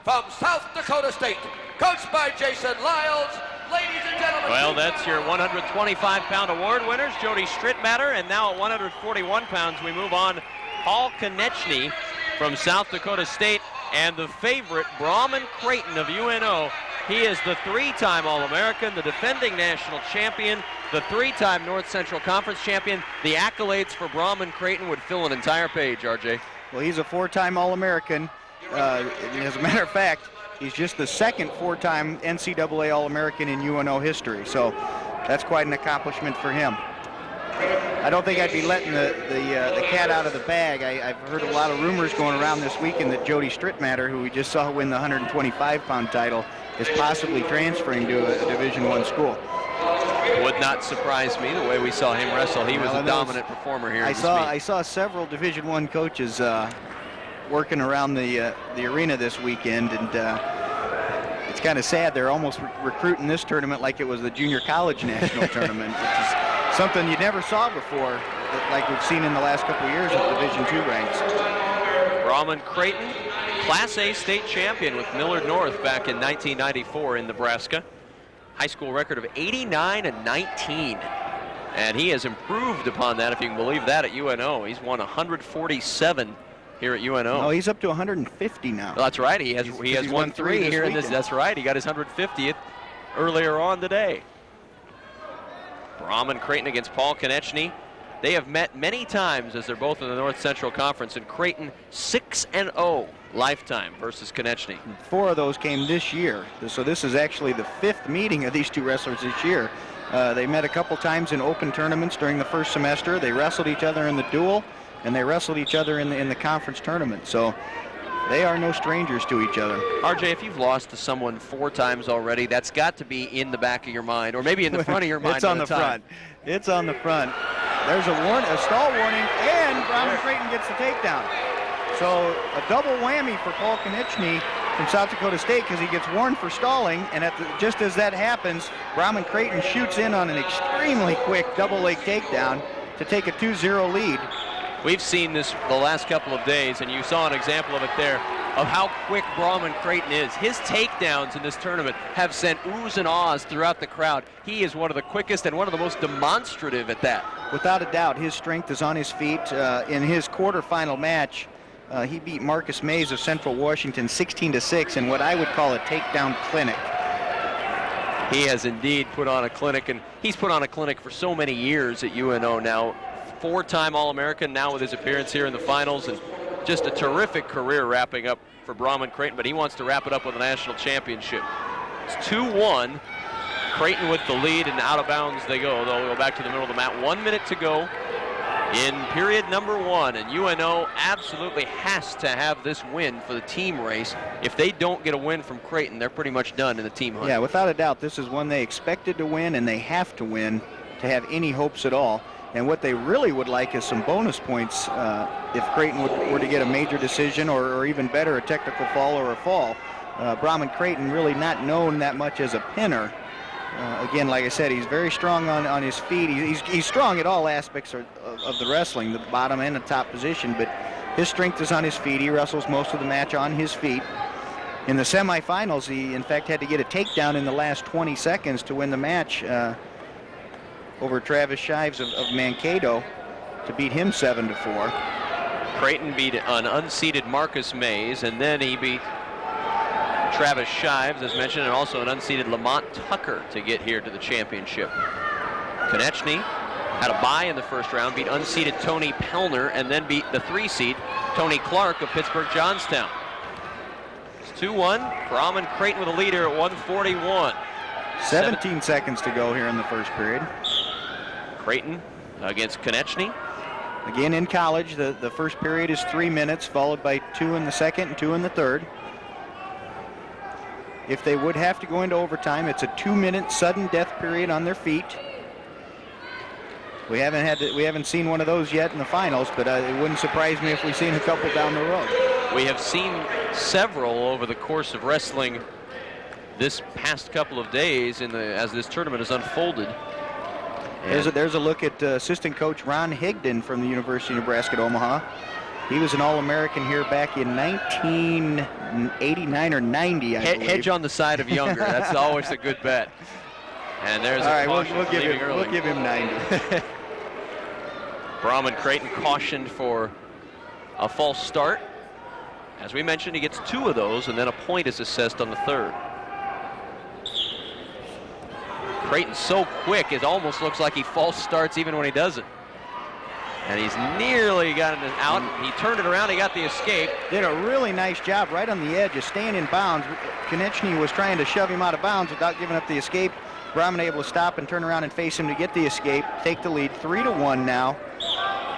from South Dakota State, coached by Jason Lyles, ladies and gentlemen. Well, that's your 125-pound award winners, Jody Stritmatter, and now at 141 pounds, we move on. Paul Konechny from South Dakota State, and the favorite, Braumon Creighton of UNO. He is the three-time All-American, the defending national champion, the three-time North Central Conference champion. The accolades for Braumon Creighton would fill an entire page, RJ. Well, he's a four-time All-American. As a matter of fact, he's just the second four-time NCAA All-American in UNO history, so that's quite an accomplishment for him. I don't think I'd be letting the cat out of the bag. I've heard a lot of rumors going around this weekend that Jody Stritmatter, who we just saw win the 125-pound title, is possibly transferring to a Division I school. Would not surprise me the way we saw him wrestle. He was a dominant performer here. I saw several Division I coaches working around the arena this weekend, and it's kind of sad. They're almost recruiting this tournament like it was the junior college national tournament, which is something you never saw before, like we've seen in the last couple of years of Division II ranks. Braumon Creighton, Class A state champion with Millard North back in 1994 in Nebraska. High school record of 89-19. And he has improved upon that, if you can believe that, at UNO. He's won 147 here at UNO. Oh, he's up to 150 now. Well, that's right. He has won three here in this. That's right. He got his 150th earlier on today. Braumon Creighton against Paul Konechny. They have met many times as they're both in the North Central Conference, and Creighton 6-0 lifetime versus Konechny. 4 of those came this year, so this is actually the 5th meeting of these two wrestlers this year. They met a couple times in open tournaments during the first semester. They wrestled each other in the duel, and they wrestled each other in the conference tournament. So they are no strangers to each other. RJ, if you've lost to someone 4 times already, that's got to be in the back of your mind, or maybe in the front of your mind. It's on the front. It's on the front. There's a stall warning, and Braumon Creighton gets the takedown. So a double whammy for Paul Konechny from South Dakota State, because he gets warned for stalling, and just as that happens, Braumon Creighton shoots in on an extremely quick double leg takedown to take a 2-0 lead. We've seen this the last couple of days, and you saw an example of it there, of how quick Braumon Creighton is. His takedowns in this tournament have sent oohs and ahs throughout the crowd. He is one of the quickest and one of the most demonstrative at that. Without a doubt, his strength is on his feet. In his quarterfinal match, he beat Marcus Mays of Central Washington 16-6 in what I would call a takedown clinic. He has indeed put on a clinic, and he's put on a clinic for so many years at UNO now. 4-time All-American now with his appearance here in the finals, and just a terrific career wrapping up for Braumon Creighton, but he wants to wrap it up with a national championship. It's 2-1. Creighton with the lead, and out of bounds they go. They'll go back to the middle of the mat. 1 minute to go in period number 1, and UNO absolutely has to have this win for the team race. If they don't get a win from Creighton, they're pretty much done in the team hunt. Yeah, without a doubt, this is one they expected to win, and they have to win to have any hopes at all. And what they really would like is some bonus points if Creighton were to get a major decision, or even better, a technical fall or a fall. Braumon Creighton really not known that much as a pinner. Again, like I said, he's very strong on his feet. He's strong at all aspects of the wrestling, the bottom and the top position, but his strength is on his feet. He wrestles most of the match on his feet. In the semifinals, he in fact had to get a takedown in the last 20 seconds to win the match over Travis Shives of Mankato to beat him 7-4. Creighton beat an unseeded Marcus Mays, and then he beat Travis Shives, as mentioned, and also an unseeded Lamont Tucker to get here to the championship. Konechny had a bye in the first round, beat unseeded Tony Pellner, and then beat the 3 seed Tony Clark of Pittsburgh Johnstown. It's 2-1. Braumon Creighton with a leader at 1:41. 17 seconds to go here in the first period. Creighton against Konechny. Again, in college, the first period is 3 minutes, followed by 2 in the second and 2 in the third. If they would have to go into overtime, it's a 2-minute sudden death period on their feet. We haven't seen one of those yet in the finals, but it wouldn't surprise me if we've seen a couple down the road. We have seen several over the course of wrestling this past couple of days as this tournament has unfolded. There's a look at assistant coach Ron Higdon from the University of Nebraska at Omaha. He was an All-American here back in 1989 or 90, I believe. Hedge on the side of younger. That's always a good bet. And there's all a right, caution we'll leaving early. give him 90. Braumon Creighton cautioned for a false start. As we mentioned, he gets 2 of those, and then a point is assessed on the third. Creighton's so quick, it almost looks like he false starts even when he doesn't. And he's nearly gotten it out. He turned it around, he got the escape. Did a really nice job right on the edge of staying in bounds. Konechny was trying to shove him out of bounds without giving up the escape. Braumon able to stop and turn around and face him to get the escape, take the lead 3-1 now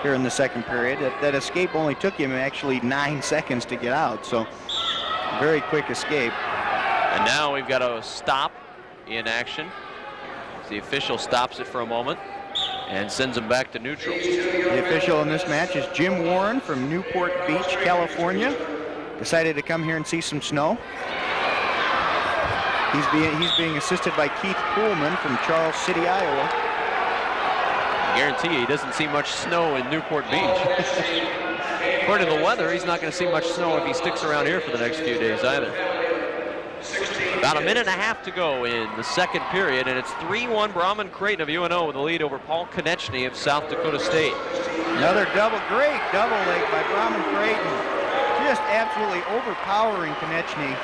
here in the second period. That escape only took him actually 9 seconds to get out, so very quick escape. And now we've got a stop in action. The official stops it for a moment and sends him back to neutral. The official in this match is Jim Warren from Newport Beach, California. Decided to come here and see some snow. He's being assisted by Keith Poolman from Charles City, Iowa. I guarantee you he doesn't see much snow in Newport Beach. According to the weather, he's not going to see much snow if he sticks around here for the next few days either. About a minute and a half to go in the second period, and it's 3-1 Braumon Creighton of UNO with the lead over Paul Konechny of South Dakota State. Another great double leg by Braumon Creighton. Just absolutely overpowering Konechny.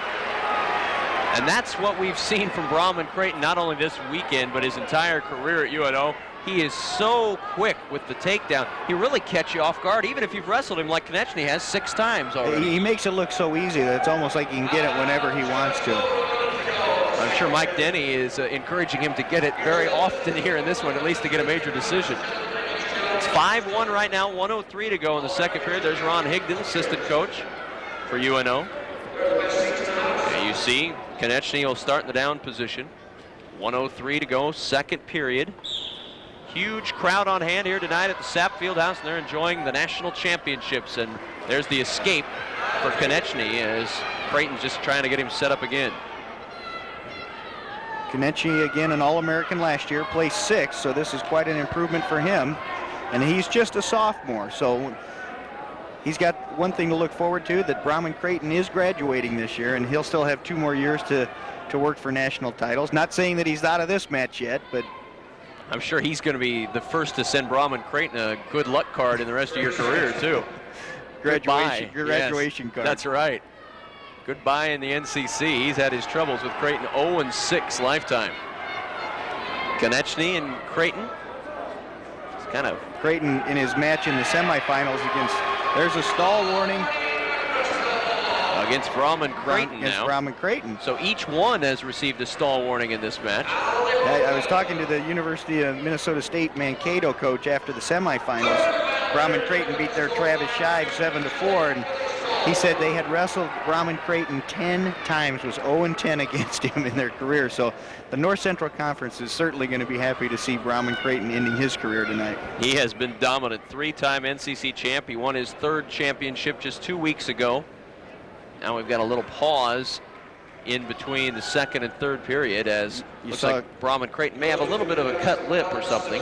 And that's what we've seen from Braumon Creighton, not only this weekend, but his entire career at UNO. He is so quick with the takedown. He really catch you off guard, even if you've wrestled him like Konechny has 6 times already. He makes it look so easy that it's almost like he can get it whenever he wants to. I'm sure Mike Denny is encouraging him to get it very often here in this one, at least to get a major decision. It's 5-1 right now, 1:03 to go in the second period. There's Ron Higdon, assistant coach for UNO. And you see Konechny will start in the down position. 1:03 to go, second period. Huge crowd on hand here tonight at the Sapp Fieldhouse, and they're enjoying the national championships. And there's the escape for Konechny as Creighton's just trying to get him set up again. Konechny, again, an All-American last year, placed 6th, so this is quite an improvement for him. And he's just a sophomore, so he's got one thing to look forward to, that Braumon Creighton is graduating this year, and he'll still have 2 more years to work for national titles. Not saying that he's out of this match yet, but I'm sure he's going to be the first to send Braumon Creighton a good luck card in the rest of your career, too. Graduation card. That's right. Goodbye in the NCC. He's had his troubles with Creighton. 0-6 lifetime. Konechny and Creighton. It's kind of Creighton in his match in the semifinals against. There's a stall warning against Braumon Creighton now. Braumon Creighton. So each one has received a stall warning in this match. I was talking to the University of Minnesota State Mankato coach after the semifinals. Braumon Creighton beat their Travis Shive 7-4, and he said they had wrestled Braumon Creighton 10 times, was 0-10 against him in their career. So the North Central Conference is certainly going to be happy to see Braumon Creighton ending his career tonight. He has been dominant, 3-time NCC champ. He won his 3rd championship just 2 weeks ago. Now we've got a little pause in between the second and third period, as looks like Braumon Creighton may have a little bit of a cut lip or something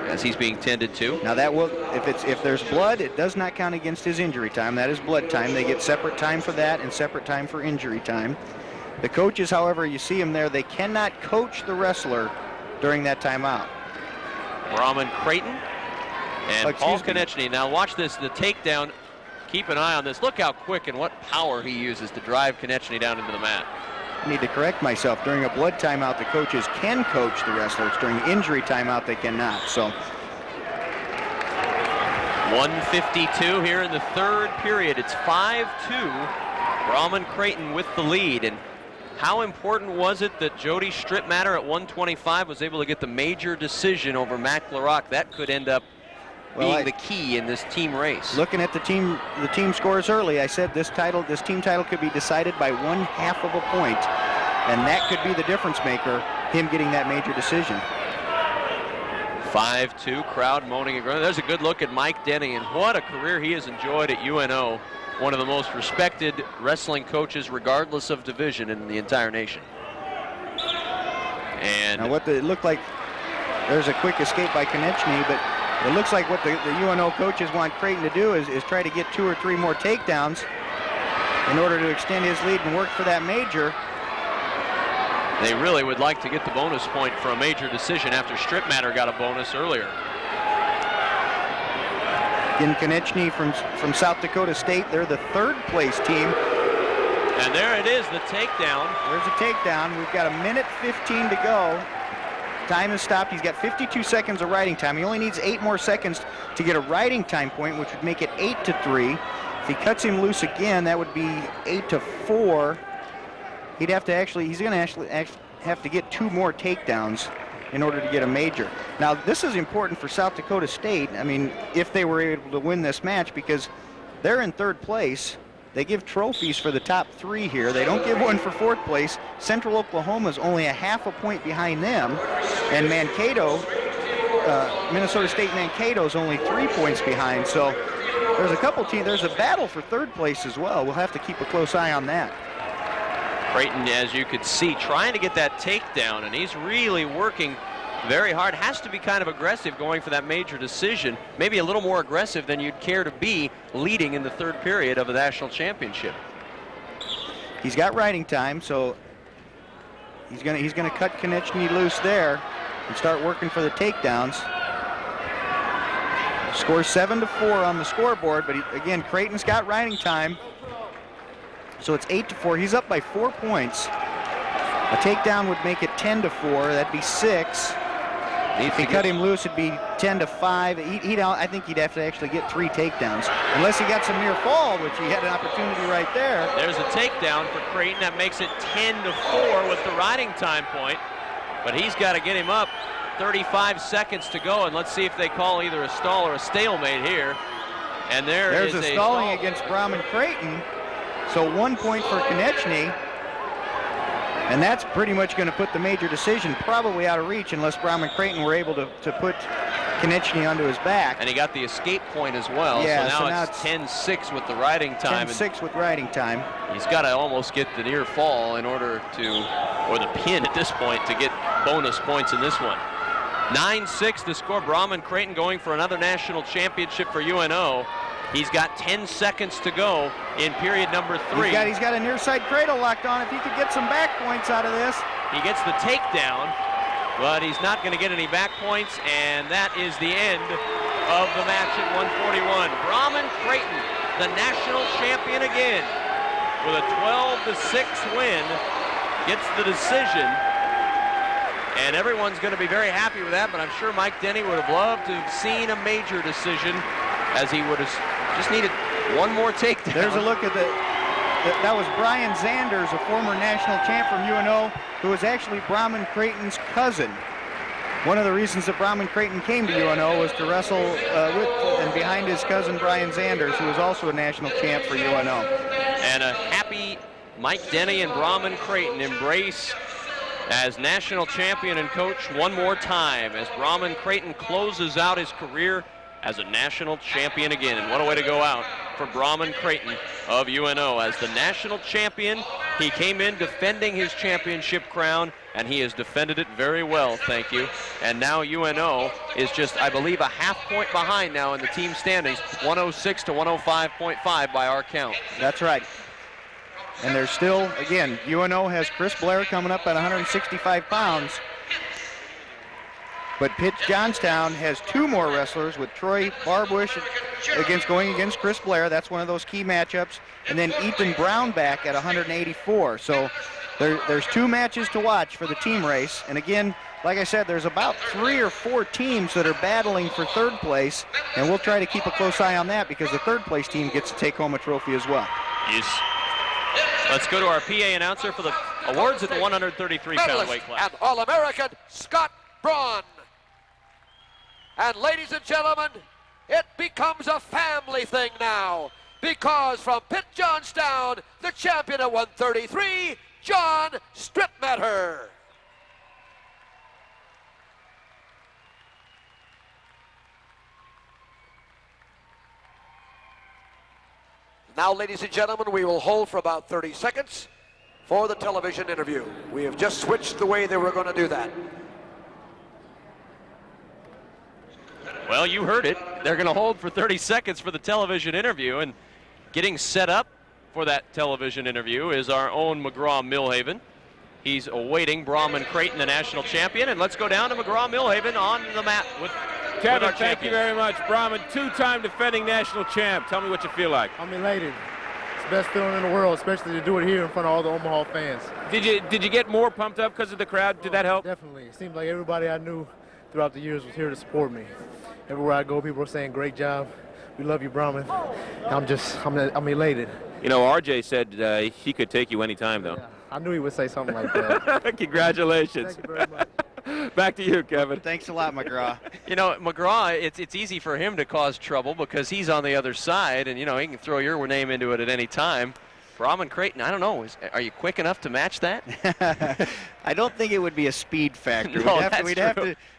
as he's being tended to. Now that will, if there's blood, it does not count against his injury time. That is blood time. They get separate time for that and separate time for injury time. The coaches, however, you see them there, they cannot coach the wrestler during that timeout. Braumon Creighton and Paul Konechny. Now watch this, the takedown. Keep an eye on this. Look how quick and what power he uses to drive Konechny down into the mat. I need to correct myself. During a blood timeout, the coaches can coach the wrestlers. During injury timeout, they cannot. So 1:52 here in the third period. It's 5-2. Braumon Creighton with the lead. And how important was it that Jody Stritmatter at 125 was able to get the major decision over Mac LaRock? That could end up being the key in this team race. Looking at the team scores early, I said this team title could be decided by 1/2 of a point, and that could be the difference maker, him getting that major decision. 5-2, crowd moaning and groaning. There's a good look at Mike Denny, and what a career he has enjoyed at UNO. One of the most respected wrestling coaches, regardless of division, in the entire nation. And now it looked like, there's a quick escape by Konechny, but it looks like what the UNO coaches want Creighton to do is try to get 2 or 3 more takedowns in order to extend his lead and work for that major. They really would like to get the bonus point for a major decision after Stritmatter got a bonus earlier. Again, Konechny from South Dakota State, they're the 3rd place team. And there it is, the takedown. There's a takedown. We've got 1:15 to go. Time is stopped. He's got 52 seconds of riding time. He only needs 8 more seconds to get a riding time point, which would make it 8-3. If he cuts him loose again, that would be 8-4. He's going to actually have to get 2 more takedowns in order to get a major. Now, this is important for South Dakota State. I mean, if they were able to win this match, because they're in 3rd place. They give trophies for the top 3 here. They don't give one for 4th place. Central Oklahoma is only 1/2 point behind them. And Mankato, Minnesota State Mankato is only 3 points behind. So there's a couple teams, there's a battle for 3rd place as well. We'll have to keep a close eye on that. Creighton, as you could see, trying to get that takedown, and he's really working very hard. Has to be kind of aggressive going for that major decision. Maybe a little more aggressive than you'd care to be leading in the 3rd period of a national championship. He's got riding time, so he's gonna cut Konechny loose there and start working for the takedowns. Score 7-4 on the scoreboard, but again, Creighton's got riding time. So it's 8-4. He's up by 4 points. A takedown would make it 10-4. That'd be 6. If he cut him loose, it'd be 10-5. I think he'd have to actually get 3 takedowns, unless he got some near fall, which he had an opportunity right there. There's a takedown for Creighton. That makes it 10-4 with the riding time point. But he's got to get him up. 35 seconds to go, and let's see if they call either a stall or a stalemate here. And there's a stalling against Braumon Creighton. So 1 point for Konechny, and that's pretty much going to put the major decision probably out of reach unless Braumon Creighton were able to put Konechny onto his back. And he got the escape point as well, yeah, so now it's 10-6 with the riding time. 10-6 with riding time. He's got to almost get the near fall in order to, or the pin at this point, to get bonus points in this one. 9-6 to score. Braumon Creighton going for another national championship for UNO. He's got 10 seconds to go in period number 3. He's got a near side cradle locked on. If he could get some back points out of this. He gets the takedown, but he's not going to get any back points, and that is the end of the match at 141. Braumon Creighton, the national champion again, with a 12-6 win, gets the decision. And everyone's going to be very happy with that, but I'm sure Mike Denny would have loved to have seen a major decision, as he would have just needed 1 more takedown. There's a look at that was Brian Zanders, a former national champ from UNO, who was actually Braumon Creighton's cousin. One of the reasons that Braumon Creighton came to UNO was to wrestle with and behind his cousin Brian Zanders, who was also a national champ for UNO. And a happy Mike Denny and Braumon Creighton embrace as national champion and coach one more time as Braumon Creighton closes out his career as a national champion again. And what a way to go out for Braumon Creighton of UNO. As the national champion, he came in defending his championship crown, and he has defended it very well, thank you. And now UNO is just, I believe, a half point behind now in the team standings, 106 to 105.5 by our count. That's right. And there's still, again, UNO has Chris Blair coming up at 165 pounds. But Pitt Johnstown has 2 more wrestlers, with Troy Barbush going against Chris Blair. That's one of those key matchups. And then Ethan Brown back at 184. So There's 2 matches to watch for the team race. And again, like I said, there's about 3 or 4 teams that are battling for 3rd place. And we'll try to keep a close eye on that because the 3rd place team gets to take home a trophy as well. Yes. Let's go to our PA announcer for the awards at the 133-pound weight class. And All-American Scott Braun. And ladies and gentlemen, it becomes a family thing now, because from Pitt Johnstown, the champion at 133, John Stritmatter. Now, ladies and gentlemen, we will hold for about 30 seconds for the television interview. We have just switched the way they were going to do that. Well, you heard it. They're going to hold for 30 seconds for the television interview, and getting set up for that television interview is our own McGraw-Millhaven. He's awaiting Braumon Creighton, the national champion, and let's go down to McGraw-Millhaven on the mat with Kevin, thank you very much. Braumon, 2-time defending national champ. Tell me what you feel like. I'm elated. It's the best feeling in the world, especially to do it here in front of all the Omaha fans. Did you get more pumped up because of the crowd? Did that help? Definitely. It seemed like everybody I knew throughout the years was here to support me. Everywhere I go, people are saying, great job. We love you, Braumon. I'm elated. You know, RJ said he could take you anytime, though. Yeah, I knew he would say something like that. Congratulations. Thank you very much. Back to you, Kevin. Thanks a lot, McGraw. You know, McGraw, it's easy for him to cause trouble because he's on the other side, and, you know, he can throw your name into it at any time. Braumon Creighton, I don't know. Are you quick enough to match that? I don't think it would be a speed factor. No,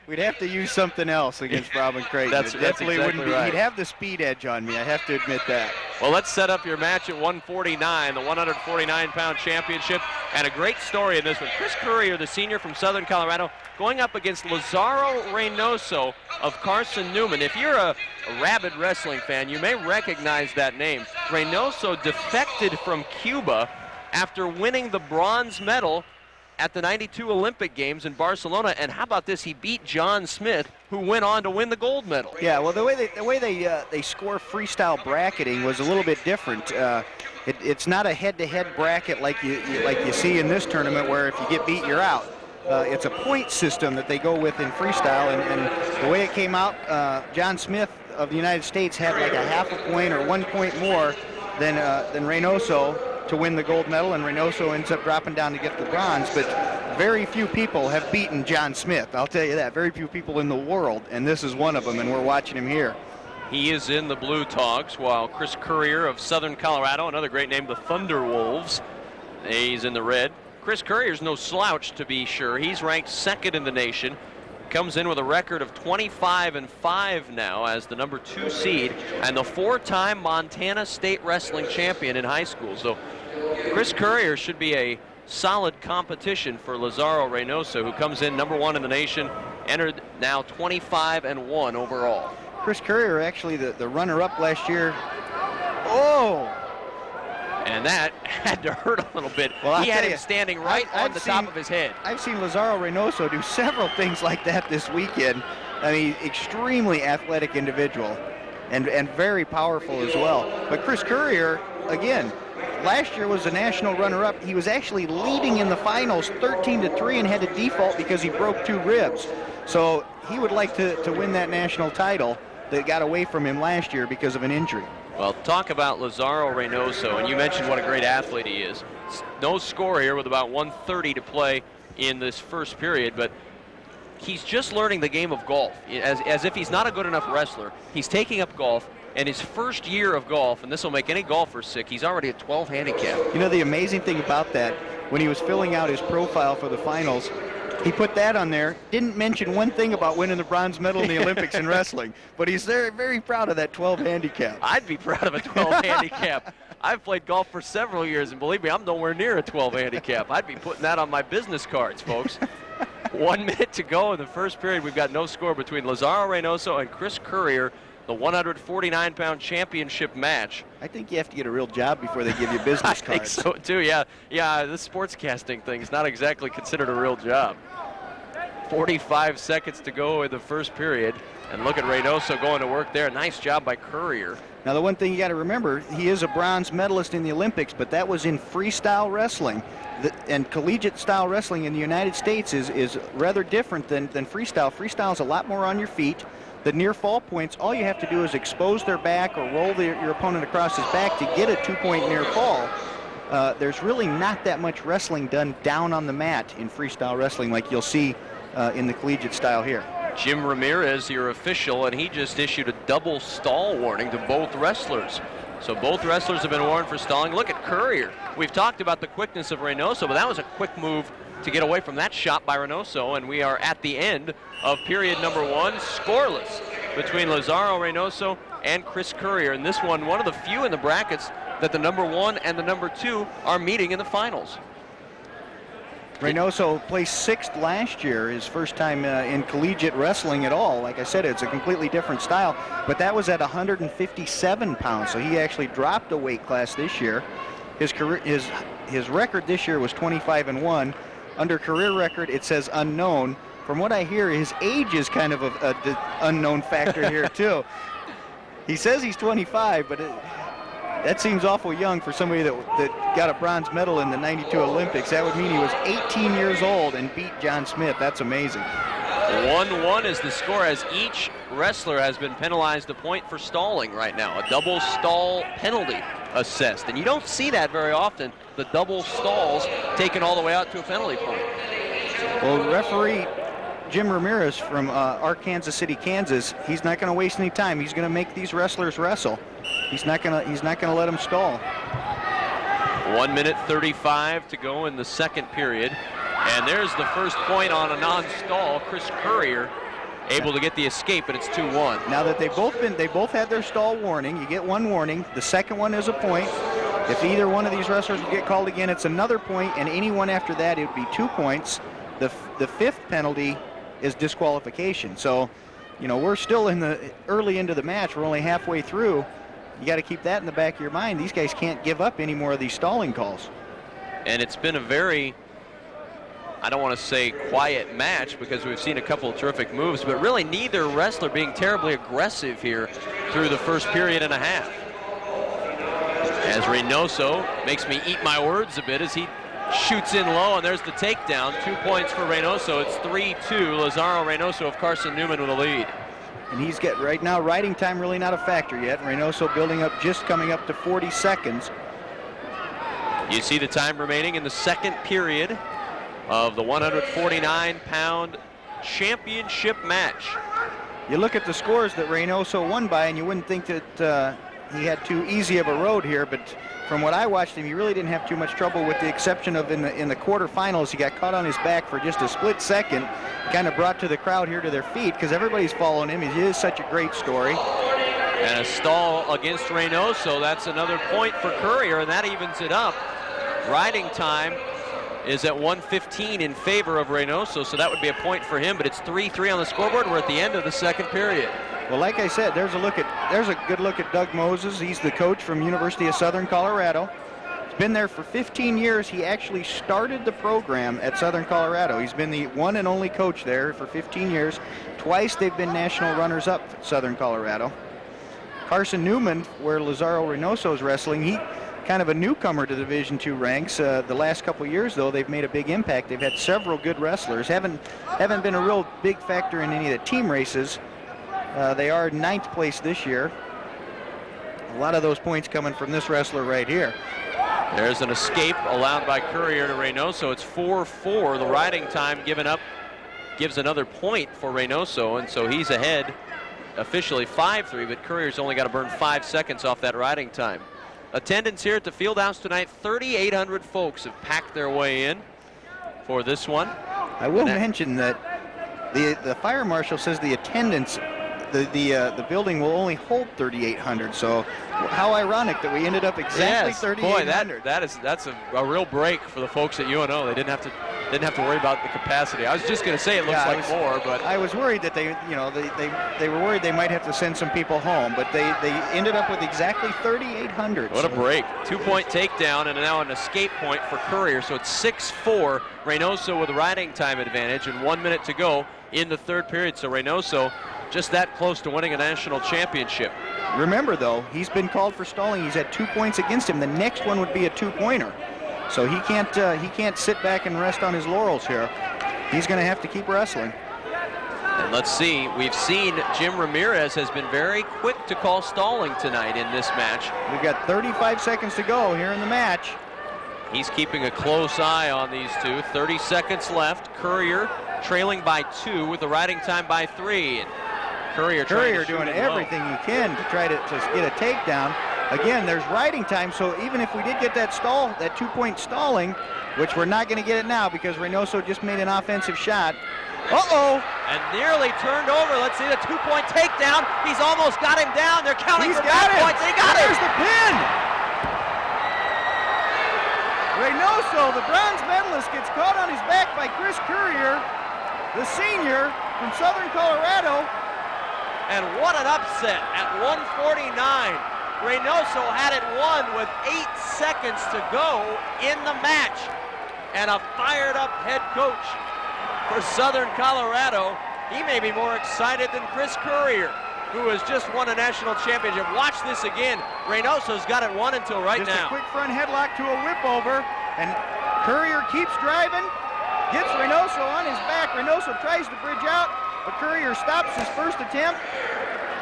we'd have to use something else against Braumon Creighton. That's definitely exactly wouldn't be. right. He'd have the speed edge on me. I have to admit that. Well, let's set up your match at 149, the 149-pound championship, and a great story in this one. Chris Currier, the senior from Southern Colorado, going up against Lazaro Reinoso of Carson Newman. If you're a rabid wrestling fan, you may recognize that name. Reinoso defected from Cuba after winning the bronze medal at the '92 Olympic Games in Barcelona, and how about this? He beat John Smith, who went on to win the gold medal. Yeah, well, the way they score freestyle bracketing was a little bit different. It's not a head-to-head bracket like you see in this tournament, where if you get beat, you're out. It's a point system that they go with in freestyle, and the way it came out, John Smith of the United States had like a half a point or 1 point more than Reinoso to win the gold medal, and Reinoso ends up dropping down to get the bronze. But very few people have beaten John Smith. I'll tell you that. Very few people in the world, and this is one of them, and we're watching him here. He is in the blue togs, while Chris Currier of Southern Colorado, another great name, the Thunderwolves, he's in the red. Chris Currier's no slouch, to be sure. He's ranked 2nd in the nation. Comes in with a record of 25-5 now as the number 2 seed and the 4-time Montana State Wrestling Champion in high school. So Chris Currier should be a solid competition for Lazaro Reinoso, who comes in number 1 in the nation, entered now 25-1 overall. Chris Currier, actually the runner-up last year. Oh! And that had to hurt a little bit. Well, he had him standing right on the top of his head. I've seen Lazaro Reinoso do several things like that this weekend. I mean, extremely athletic individual and very powerful as well. But Chris Currier, again, last year was a national runner-up. He was actually leading in the finals 13-3 and had to default because he broke 2 ribs. So he would like to win that national title that got away from him last year because of an injury. Well, talk about Lazaro Reinoso, and you mentioned what a great athlete he is. No score here with about 1:30 to play in this first period, but he's just learning the game of golf. As if he's not a good enough wrestler, he's taking up golf, and his first year of golf, and this will make any golfer sick, he's already at 12 handicap. You know, the amazing thing about that, when he was filling out his profile for the finals, he put that on there, didn't mention one thing about winning the bronze medal in the Olympics in wrestling, but he's very, very proud of that 12 handicap. I'd be proud of a 12 handicap. I've played golf for several years, and believe me, I'm nowhere near a 12 handicap. I'd be putting that on my business cards, folks. 1 minute to go in the first period. We've got no score between Lazaro Reinoso and Chris Currier, the 149-pound championship match. I think you have to get a real job before they give you business cards. I think so, too, yeah. Yeah, this sportscasting thing is not exactly considered a real job. 45 seconds to go in the first period. And look at Reinoso going to work there. Nice job by Currier. Now, the one thing you got to remember, he is a bronze medalist in the Olympics, but that was in freestyle wrestling. And collegiate style wrestling in the United States is rather different than freestyle. Freestyle is a lot more on your feet. The near fall points, all you have to do is expose their back or roll your opponent across his back to get a 2-point near fall. There's really not that much wrestling done down on the mat in freestyle wrestling like you'll see in the collegiate style here. Jim Ramirez, your official, and he just issued a double stall warning to both wrestlers. So both wrestlers have been warned for stalling. Look at Currier. We've talked about the quickness of Reinoso, but that was a quick move to get away from that shot by Reinoso, and we are at the end of period number 1, scoreless between Lazaro Reinoso and Chris Currier. And this one of the few in the brackets that the number 1 and the number 2 are meeting in the finals. Reinoso placed 6th last year, his first time in collegiate wrestling at all. Like I said, it's a completely different style, but that was at 157 pounds, so he actually dropped a weight class this year. His record this year was 25-1. Under career record, it says unknown. From what I hear, his age is kind of an unknown factor here, too. He says he's 25, but that seems awful young for somebody that got a bronze medal in the 92 Olympics. That would mean he was 18 years old and beat John Smith. That's amazing. 1-1 is the score, as each wrestler has been penalized a point for stalling right now. A double stall penalty assessed. And you don't see that very often, the double stalls taken all the way out to a penalty point. Well, referee Jim Ramirez from Arkansas City, Kansas, he's not going to waste any time. He's going to make these wrestlers wrestle. He's not going to let them stall. 1 minute 35 to go in the second period. And there's the first point on a non-stall. Chris Currier able to get the escape, and it's 2-1. Now that they both had their stall warning, you get one warning. The second one is a point. If either one of these wrestlers would get called again, it's another point, and anyone after that, it would be 2 points. The fifth penalty is disqualification. So, we're still early into the match. We're only halfway through. You got to keep that in the back of your mind. These guys can't give up any more of these stalling calls. And it's been a very, I don't want to say quiet match, because we've seen a couple of terrific moves, but really neither wrestler being terribly aggressive here through the first period and a half. As Reinoso makes me eat my words a bit as he shoots in low, and there's the takedown. 2 points for Reinoso. It's 3-2. Lazaro Reinoso of Carson Newman with a lead. And he's right now, riding time really not a factor yet. Reinoso building up, just coming up to 40 seconds. You see the time remaining in the second period of the 149-pound championship match. You look at the scores that Reinoso won by, and you wouldn't think that he had too easy of a road here, but from what I watched him, he really didn't have too much trouble, with the exception of in the quarterfinals. He got caught on his back for just a split second, kind of brought to the crowd here to their feet, because everybody's following him. He is such a great story. And a stall against Reinoso. That's another point for Currier, and that evens it up. Riding time is at 1:15 in favor of Reinoso, so that would be a point for him, but it's 3-3 on the scoreboard. We're at the end of the second period. Well, like I said, there's a good look at Doug Moses. He's the coach from University of Southern Colorado. He's been there for 15 years. He actually started the program at Southern Colorado. He's been the one and only coach there for 15 years. Twice they've been national runners-up at Southern Colorado. Carson Newman, where Lazaro Reinoso is wrestling, he kind of a newcomer to the Division II ranks. The last couple of years, though, they've made a big impact. They've had several good wrestlers. Haven't been a real big factor in any of the team races. They are 9th place this year. A lot of those points coming from this wrestler right here. There's an escape allowed by Currier to Reinoso. It's 4-4. The riding time given up gives another point for Reinoso, and so he's ahead officially 5-3, but Currier's only got to burn 5 seconds off that riding time. Attendance here at the Fieldhouse tonight, 3,800 folks have packed their way in for this one. I will mention that the fire marshal says the attendance, the building will only hold 3,800. So how ironic that we ended up exactly 3,800. Boy, that's a real break for the folks at UNO. They didn't have to didn't have to worry about the capacity. I was just going to say it looks like more, but I was worried that they were worried they might have to send some people home, but they ended up with exactly 3,800. What a break. 2-point takedown and now an escape point for Currier. So it's 6-4. Reinoso with riding time advantage and 1 minute to go in the third period. So Reinoso just that close to winning a national championship. Remember, though, he's been called for stalling. He's had 2 points against him. The next one would be a 2-pointer. So he can't sit back and rest on his laurels here. He's going to have to keep wrestling. And let's see. We've seen Jim Ramirez has been very quick to call stalling tonight in this match. We've got 35 seconds to go here in the match. He's keeping a close eye on these two. 30 seconds left. Currier trailing by 2 with the riding time by 3. And Currier doing everything he can to try to get a takedown. Again, there's riding time, so even if we did get that 2-point stalling, which we're not going to get it now because Reinoso just made an offensive shot. Uh-oh! And nearly turned over. Let's see the 2-point takedown. He's almost got him down. They're counting for back points. He got it! There's the pin! Reinoso, the bronze medalist, gets caught on his back by Chris Currier, the senior from Southern Colorado. And what an upset at 149. Reinoso had it won with 8 seconds to go in the match. And a fired up head coach for Southern Colorado. He may be more excited than Chris Currier, who has just won a national championship. Watch this again. Reinoso's got it won until right now. Just a quick front headlock to a whip over. And Currier keeps driving, gets Reinoso on his back. Reinoso tries to bridge out, but Currier stops his first attempt.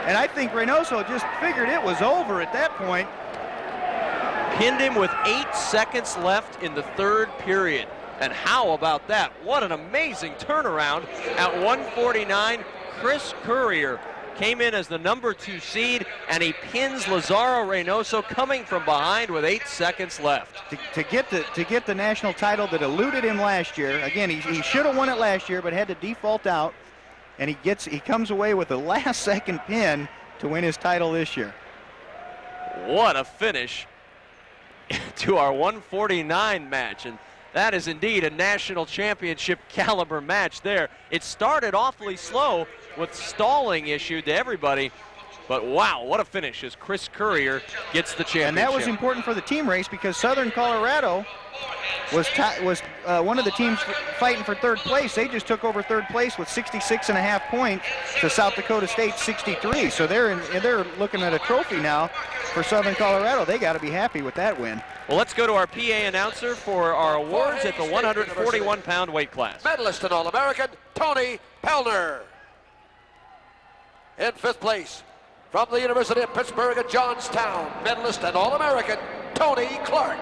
And I think Reinoso just figured it was over at that point. Pinned him with 8 seconds left in the third period. And how about that? What an amazing turnaround at 149. Chris Currier came in as the number 2 seed, and he pins Lazaro Reinoso coming from behind with 8 seconds left. To get the national title that eluded him last year. Again, he should have won it last year, but had to default out. And he comes away with a last-second pin to win his title this year. What a finish to our 149 match. And that is indeed a national championship caliber match there. It started awfully slow with stalling issued to everybody. But wow, what a finish as Chris Currier gets the championship. And that was important for the team race because Southern Colorado was one of the teams fighting for third place. They just took over third place with 66.5 points to South Dakota State 63. So they're looking at a trophy now for Southern Colorado. They got to be happy with that win. Well, let's go to our PA announcer for our awards at the 141-pound weight class. Medalist and All-American, Tony Pellner. In 5th place, from the University of Pittsburgh at Johnstown, medalist and All-American, Tony Clark.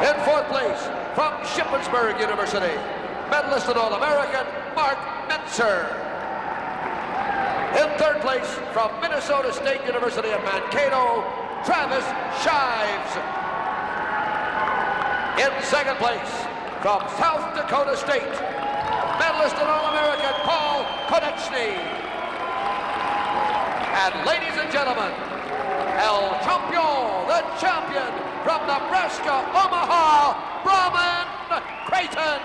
In 4th place, from Shippensburg University, medalist and All-American, Mark Mentzer. In 3rd place, from Minnesota State University at Mankato, Travis Shives. In 2nd place, from South Dakota State, medalist and All-American, Paul Konechny. And ladies and gentlemen, El Champion, the champion from Nebraska, Omaha, Braumon, Creighton.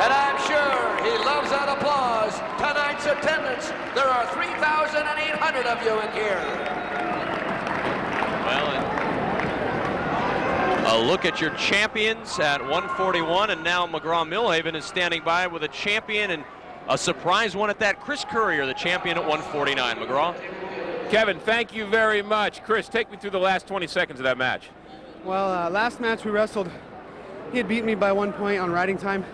And I'm sure he loves that applause. Tonight's attendance, there are 3,800 of you in here. Well, a look at your champions at 141, and now McGraw-Millhaven is standing by with a champion and a surprise one at that. Chris Currier, the champion at 149. McGraw? Kevin, thank you very much. Chris, take me through the last 20 seconds of that match. Well, last match we wrestled, he had beaten me by 1 point on riding time.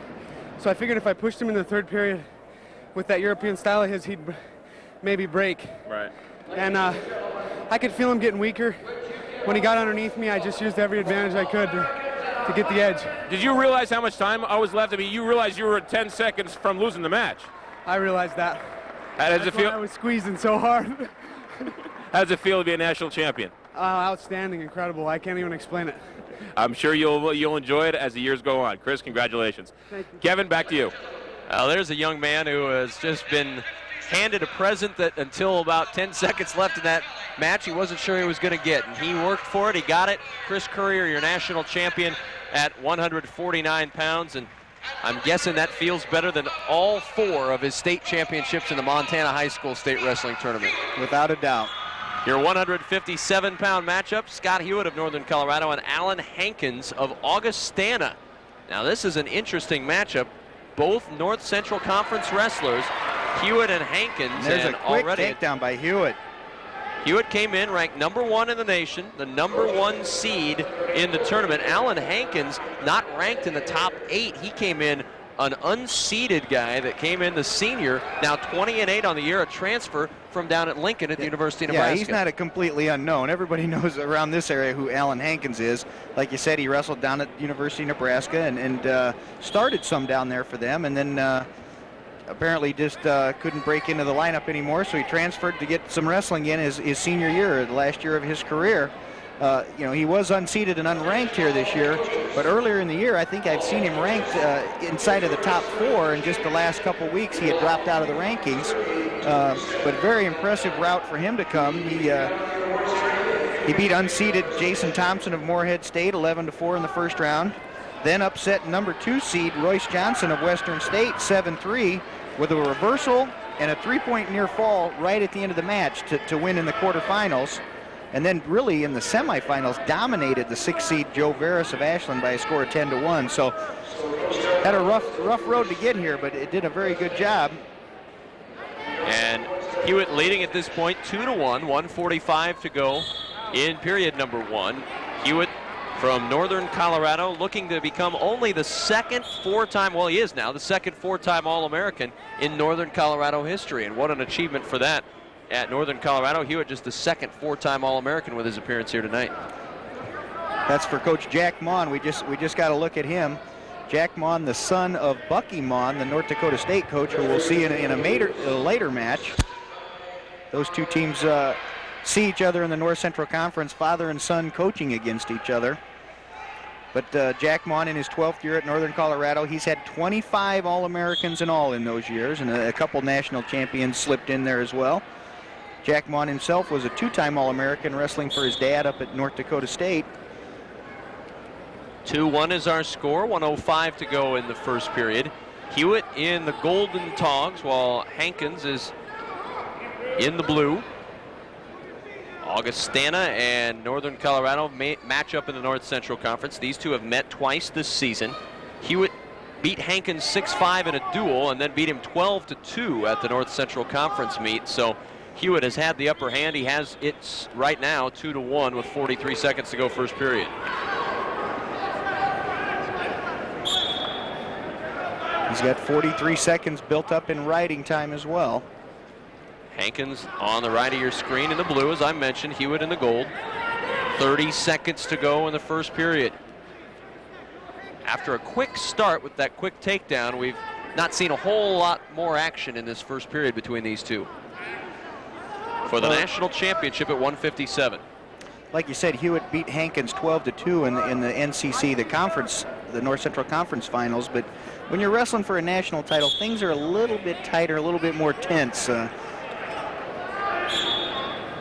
So I figured if I pushed him in the third period with that European style of his, he'd maybe break. Right. And I could feel him getting weaker. When he got underneath me, I just used every advantage I could to get the edge. Did you realize how much time I was left? I mean, you realized you were 10 seconds from losing the match. I realized that. How does it feel? I was squeezing so hard. How does it feel to be a national champion? Outstanding, incredible. I can't even explain it. I'm sure you'll enjoy it as the years go on. Chris, congratulations. Thank you. Kevin, back to you. There's a young man who has just been handed a present that until about 10 seconds left in that match he wasn't sure he was going to get, and he worked for it. He got it. Chris Currier, your national champion at 149 pounds, and I'm guessing that feels better than all 4 of his state championships in the Montana High School State Wrestling Tournament. Without a doubt. Your 157-pound matchup, Scott Hewitt of Northern Colorado and Alan Hankins of Augustana. Now this is an interesting matchup. Both North Central Conference wrestlers, Hewitt and Hankins. There's and a quick already takedown by Hewitt. Hewitt came in ranked number 1 in the nation, the number 1 seed in the tournament. Alan Hankins not ranked in the top 8. He came in an unseeded guy that came in the senior, now 20-8 on the year, a transfer from down at Lincoln at the University of Nebraska. Yeah, he's not a completely unknown. Everybody knows around this area who Alan Hankins is. Like you said, he wrestled down at the University of Nebraska and started some down there for them, and then apparently just couldn't break into the lineup anymore, so he transferred to get some wrestling in his senior year, the last year of his career. He was unseeded and unranked here this year, but earlier in the year, I think I've seen him ranked inside of the top 4, and just the last couple weeks he had dropped out of the rankings. But very impressive route for him to come. He beat unseeded Jason Thompson of Moorhead State 11-4 in the first round, then upset number 2 seed Royce Johnson of Western State 7-3 with a reversal and a 3-point near fall right at the end of the match to win in the quarterfinals. And then really in the semifinals dominated the 6 seed Joe Veras of Ashland by a score of 10-1. So had a rough road to get here, but it did a very good job. And Hewitt leading at this point 2-1, 1:45 to go in period number 1. Hewitt from Northern Colorado looking to become only the second 4-time, well, he is now the second 4-time All-American in Northern Colorado history, and what an achievement for that. At Northern Colorado, Hewitt just the second 4-time All-American with his appearance here tonight. That's for Coach Jack Mon. We just got to look at him. Jack Mon, the son of Bucky Mon, the North Dakota State coach, who we'll see in a later match. Those two teams see each other in the North Central Conference, father and son coaching against each other. But Jack Mon in his 12th year at Northern Colorado, he's had 25 All-Americans in all in those years, and a couple national champions slipped in there as well. Jack Mon himself was a 2-time All-American wrestling for his dad up at North Dakota State. 2-1 is our score, 1:05 to go in the first period. Hewitt in the golden togs while Hankins is in the blue. Augustana and Northern Colorado match up in the North Central Conference. These two have met twice this season. Hewitt beat Hankins 6-5 in a duel and then beat him 12-2 at the North Central Conference meet. So Hewitt has had the upper hand. He has it right now 2-1 with 43 seconds to go first period. He's got 43 seconds built up in riding time as well. Hankins on the right of your screen in the blue, as I mentioned. Hewitt in the gold. 30 seconds to go in the first period. After a quick start with that quick takedown, we've not seen a whole lot more action in this first period between these two. For the national championship at 157. Like you said, Hewitt beat Hankins 12-2 in the NCC, the North Central Conference Finals. But when you're wrestling for a national title, things are a little bit tighter, a little bit more tense.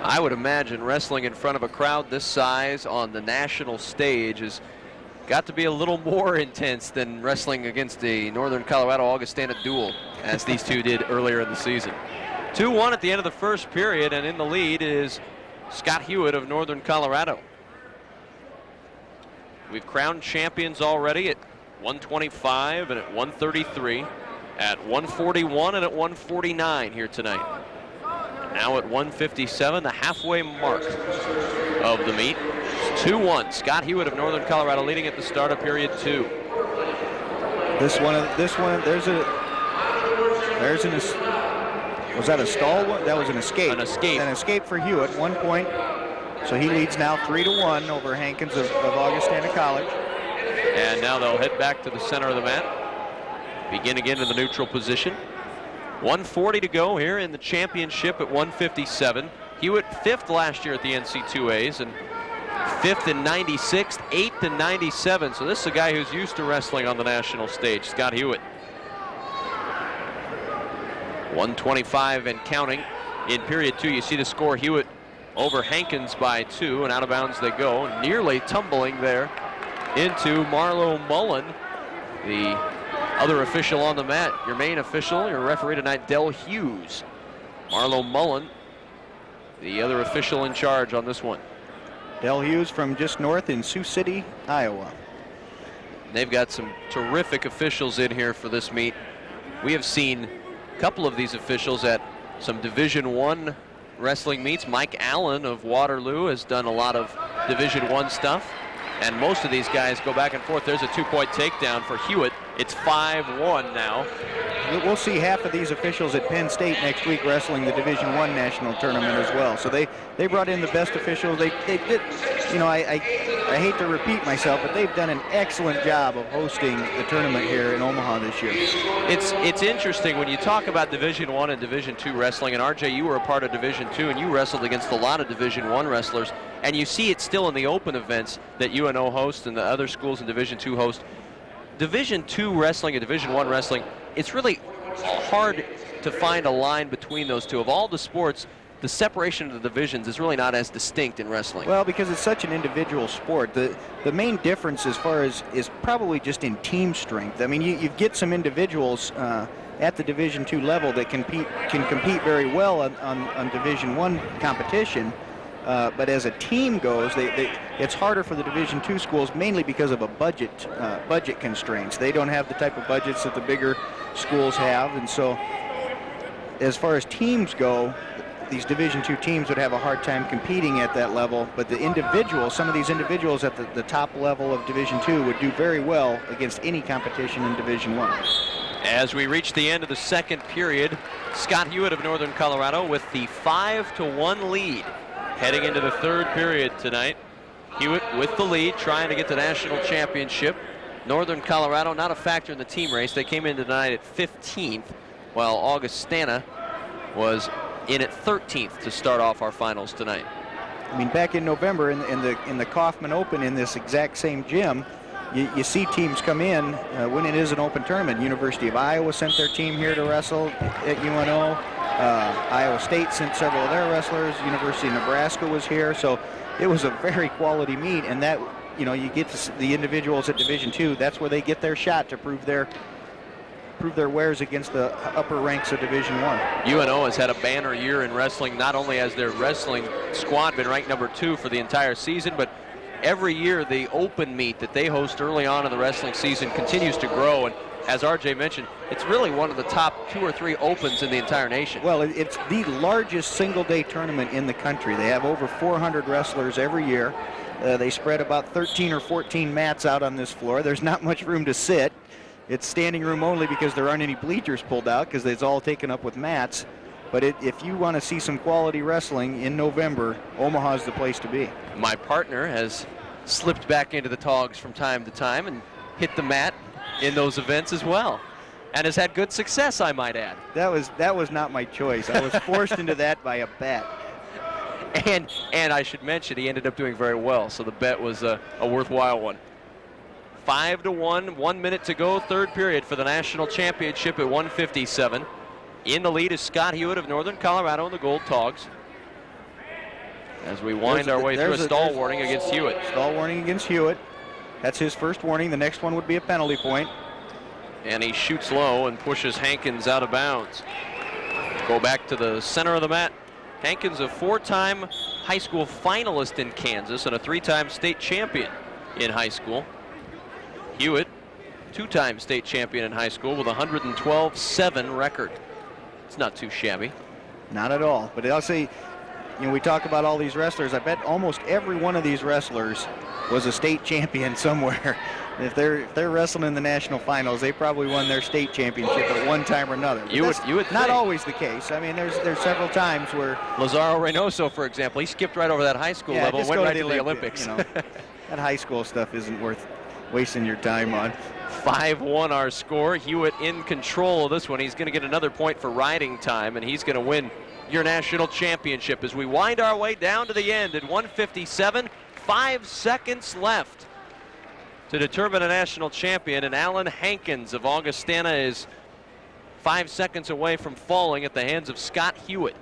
I would imagine wrestling in front of a crowd this size on the national stage has got to be a little more intense than wrestling against a Northern Colorado Augustana duel, as these two did earlier in the season. 2-1 at the end of the first period, and in the lead is Scott Hewitt of Northern Colorado. We've crowned champions already at 125 and at 133, at 141 and at 149 here tonight. Now at 157, the halfway mark of the meet. It's 2-1. Scott Hewitt of Northern Colorado leading at the start of period 2. Was that a stall? That was an escape. An escape. An escape for Hewitt, 1 point. So he leads now 3-1 over Hankins of Augustana College. And now they'll head back to the center of the mat. Begin again in the neutral position. 1:40 to go here in the championship at 157. Hewitt 5th last year at the NC2As and 5th in 96, 8th in 97. So this is a guy who's used to wrestling on the national stage, Scott Hewitt. 1:25 and counting in period 2. You see the score, Hewitt over Hankins by 2, and out of bounds they go, nearly tumbling there into Marlo Mullen, the other official on the mat. Your main official, your referee tonight, Del Hughes. Marlo Mullen, the other official in charge on this one. Del Hughes from just north in Sioux City, Iowa. They've got some terrific officials in here for this meet. We have seen a couple of these officials at some Division I wrestling meets. Mike Allen of Waterloo has done a lot of Division I stuff. And most of these guys go back and forth. There's a 2-point takedown for Hewitt. It's 5-1 now. We'll see half of these officials at Penn State next week wrestling the Division I national tournament as well. So they brought in the best officials. They did, you know, I hate to repeat myself, but they've done an excellent job of hosting the tournament here in Omaha this year. It's interesting when you talk about Division I and Division II wrestling, and RJ, you were a part of Division II, and you wrestled against a lot of Division I wrestlers, and you see it still in the open events that UNO hosts and the other schools in Division II host. Division II wrestling and Division I wrestling, it's really hard to find a line between those two. Of all the sports, the separation of the divisions is really not as distinct in wrestling. Well, because it's such an individual sport. The main difference as far as is probably just in team strength. I mean, you get some individuals at the Division II level that can compete very well on Division I competition. But as a team goes, it's harder for the Division II schools, mainly because of a budget constraints. They don't have the type of budgets that the bigger schools have, and so as far as teams go, these Division II teams would have a hard time competing at that level. But the individuals, some of these individuals at the top level of Division II would do very well against any competition in Division I. As we reach the end of the second period, Scott Hewitt of Northern Colorado with the 5-1 lead. Heading into the third period tonight, Hewitt with the lead, trying to get the national championship. Northern Colorado not a factor in the team race. They came in tonight at 15th, while Augustana was in at 13th to start off our finals tonight. I mean, back in November in the Kaufman Open in this exact same gym, you see teams come in when it is an open tournament. University of Iowa sent their team here to wrestle at UNO. Iowa State sent several of their wrestlers. University of Nebraska was here, so it was a very quality meet. And that, you know, you get to the individuals at Division II. That's where they get their shot to prove their wares against the upper ranks of Division I. UNO has had a banner year in wrestling. Not only has their wrestling squad been ranked number 2 for the entire season, but every year the open meet that they host early on in the wrestling season continues to grow. And as RJ mentioned, it's really one of the top 2 or 3 opens in the entire nation. Well, it's the largest single-day tournament in the country. They have over 400 wrestlers every year. They spread about 13 or 14 mats out on this floor. There's not much room to sit. It's standing room only because there aren't any bleachers pulled out because it's all taken up with mats. But if you want to see some quality wrestling in November, Omaha's the place to be. My partner has slipped back into the togs from time to time and hit the mat in those events as well, and has had good success, I might add. That was not my choice. I was forced into that by a bet. And I should mention, he ended up doing very well, so the bet was a worthwhile one. 5-1, 1 minute to go, third period for the national championship at 1:57. In the lead is Scott Hewitt of Northern Colorado in the gold togs. As we wind our way through a stall warning against Hewitt. Stall warning against Hewitt. That's his first warning. The next one would be a penalty point. And he shoots low and pushes Hankins out of bounds. Go back to the center of the mat. Hankins, a 4-time high school finalist in Kansas and a 3-time state champion in high school. Hewitt, 2-time state champion in high school with a 112-7 record. It's not too shabby. Not at all. But I'll say, you know, we talk about all these wrestlers. I bet almost every one of these wrestlers was a state champion somewhere. If they're wrestling in the national finals, they probably won their state championship at one time or another. You would not think. Always the case. I mean, there's several times where Lazaro Reinoso, for example, he skipped right over that high school level, went right to the Olympics. You know, that high school stuff isn't worth wasting your time on. 5-1 our score. Hewitt in control of this one. He's going to get another point for riding time, and he's going to win your national championship as we wind our way down to the end at 1:57. 5 seconds left to determine a national champion, and Alan Hankins of Augustana is 5 seconds away from falling at the hands of Scott Hewitt.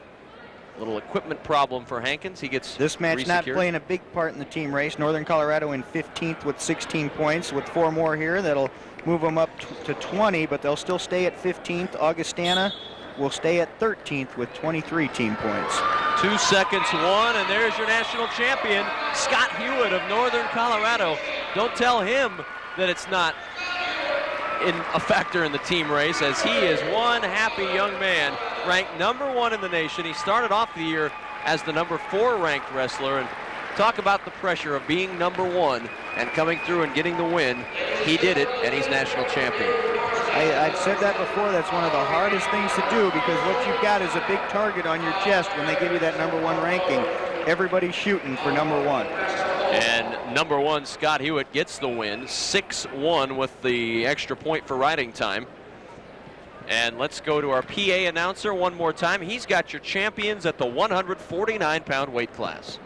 Little equipment problem for Hankins. He gets this match not resecured. playing a big part in the team race. Northern Colorado in 15th with 16 points. With 4 more here, that'll move them up to 20, but they'll still stay at 15th. Augustana will stay at 13th with 23 team points. 2 seconds, 1, and there's your national champion, Scott Hewitt of Northern Colorado. Don't tell him that it's not a factor in the team race, as he is one happy young man, ranked #1 in the nation. He started off the year as the #4 ranked wrestler, and talk about the pressure of being #1 and coming through and getting the win. He did it, and he's national champion. I've said that before. That's one of the hardest things to do, because what you've got is a big target on your chest when they give you that #1 ranking. Everybody's shooting for #1. And #1 Scott Hewitt gets the win, 6-1 with the extra point for riding time. And let's go to our PA announcer one more time. He's got your champions at the 149-pound weight class.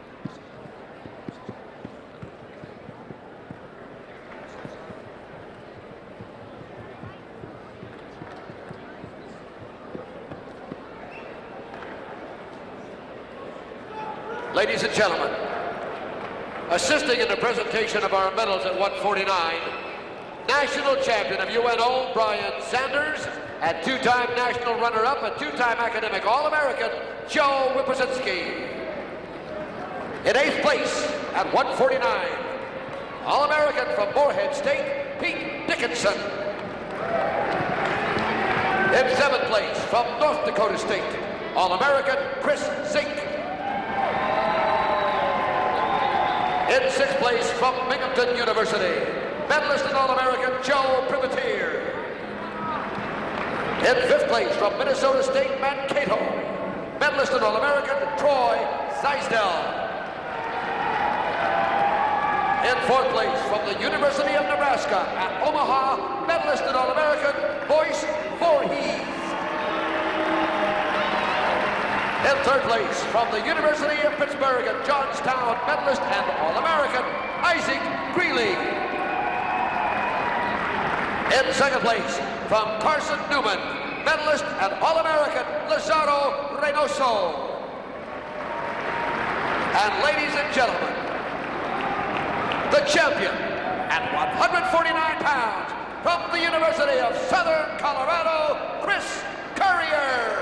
Ladies and gentlemen, assisting in the presentation of our medals at 149, national champion of UNO, Brian Sanders, and 2-time national runner-up and 2-time academic All-American, Joe Wypaszynski. In 8th place at 149, All-American from Moorhead State, Pete Dickinson. In 7th place from North Dakota State, All-American Chris Zink. In 6th place from Binghamton University, medalist and All-American Joe Privateer. In 5th place from Minnesota State, Mankato, medalist and All-American Troy Zeisdell. In 4th place from the University of Nebraska at Omaha, medalist and All-American Boyce Voorhees. In 3rd place from the University of Pittsburgh at Johnstown, medalist and All-American Isaac Greeley. In 2nd place from Carson Newman, medalist and All-American Lazaro Reinoso. And ladies and gentlemen, the champion at 149 pounds from the University of Southern Colorado, Chris Currier.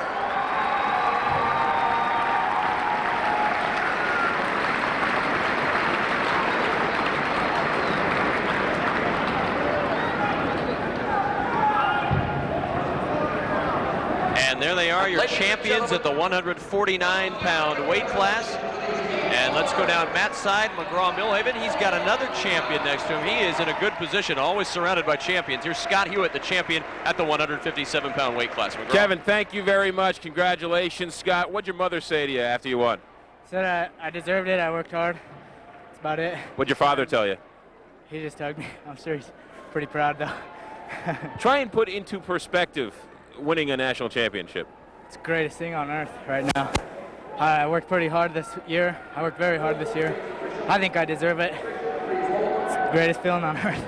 And there they are, your champions at the 149-pound weight class. And let's go down Matt's side, McGraw-Millhaven. He's got another champion next to him. He is in a good position, always surrounded by champions. Here's Scott Hewitt, the champion at the 157-pound weight class. McGraw. Kevin, thank you very much. Congratulations, Scott. What'd your mother say to you after you won? Said I deserved it. I worked hard. That's about it. What'd your father tell you? He just hugged me. I'm sure he's pretty proud, though. Try and put into perspective winning a national championship. It's the greatest thing on earth right now. I worked pretty hard this year. I worked very hard this year. I think I deserve it. It's the greatest feeling on earth.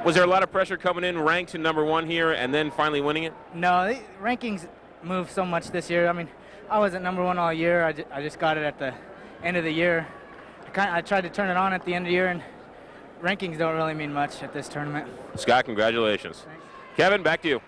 Was there a lot of pressure coming in, ranked to #1 here, and then finally winning it? No, the rankings moved so much this year. I mean, I wasn't #1 all year. I just got it at the end of the year. I tried to turn it on at the end of the year, and rankings don't really mean much at this tournament. Scott, congratulations. Thanks. Kevin, back to you.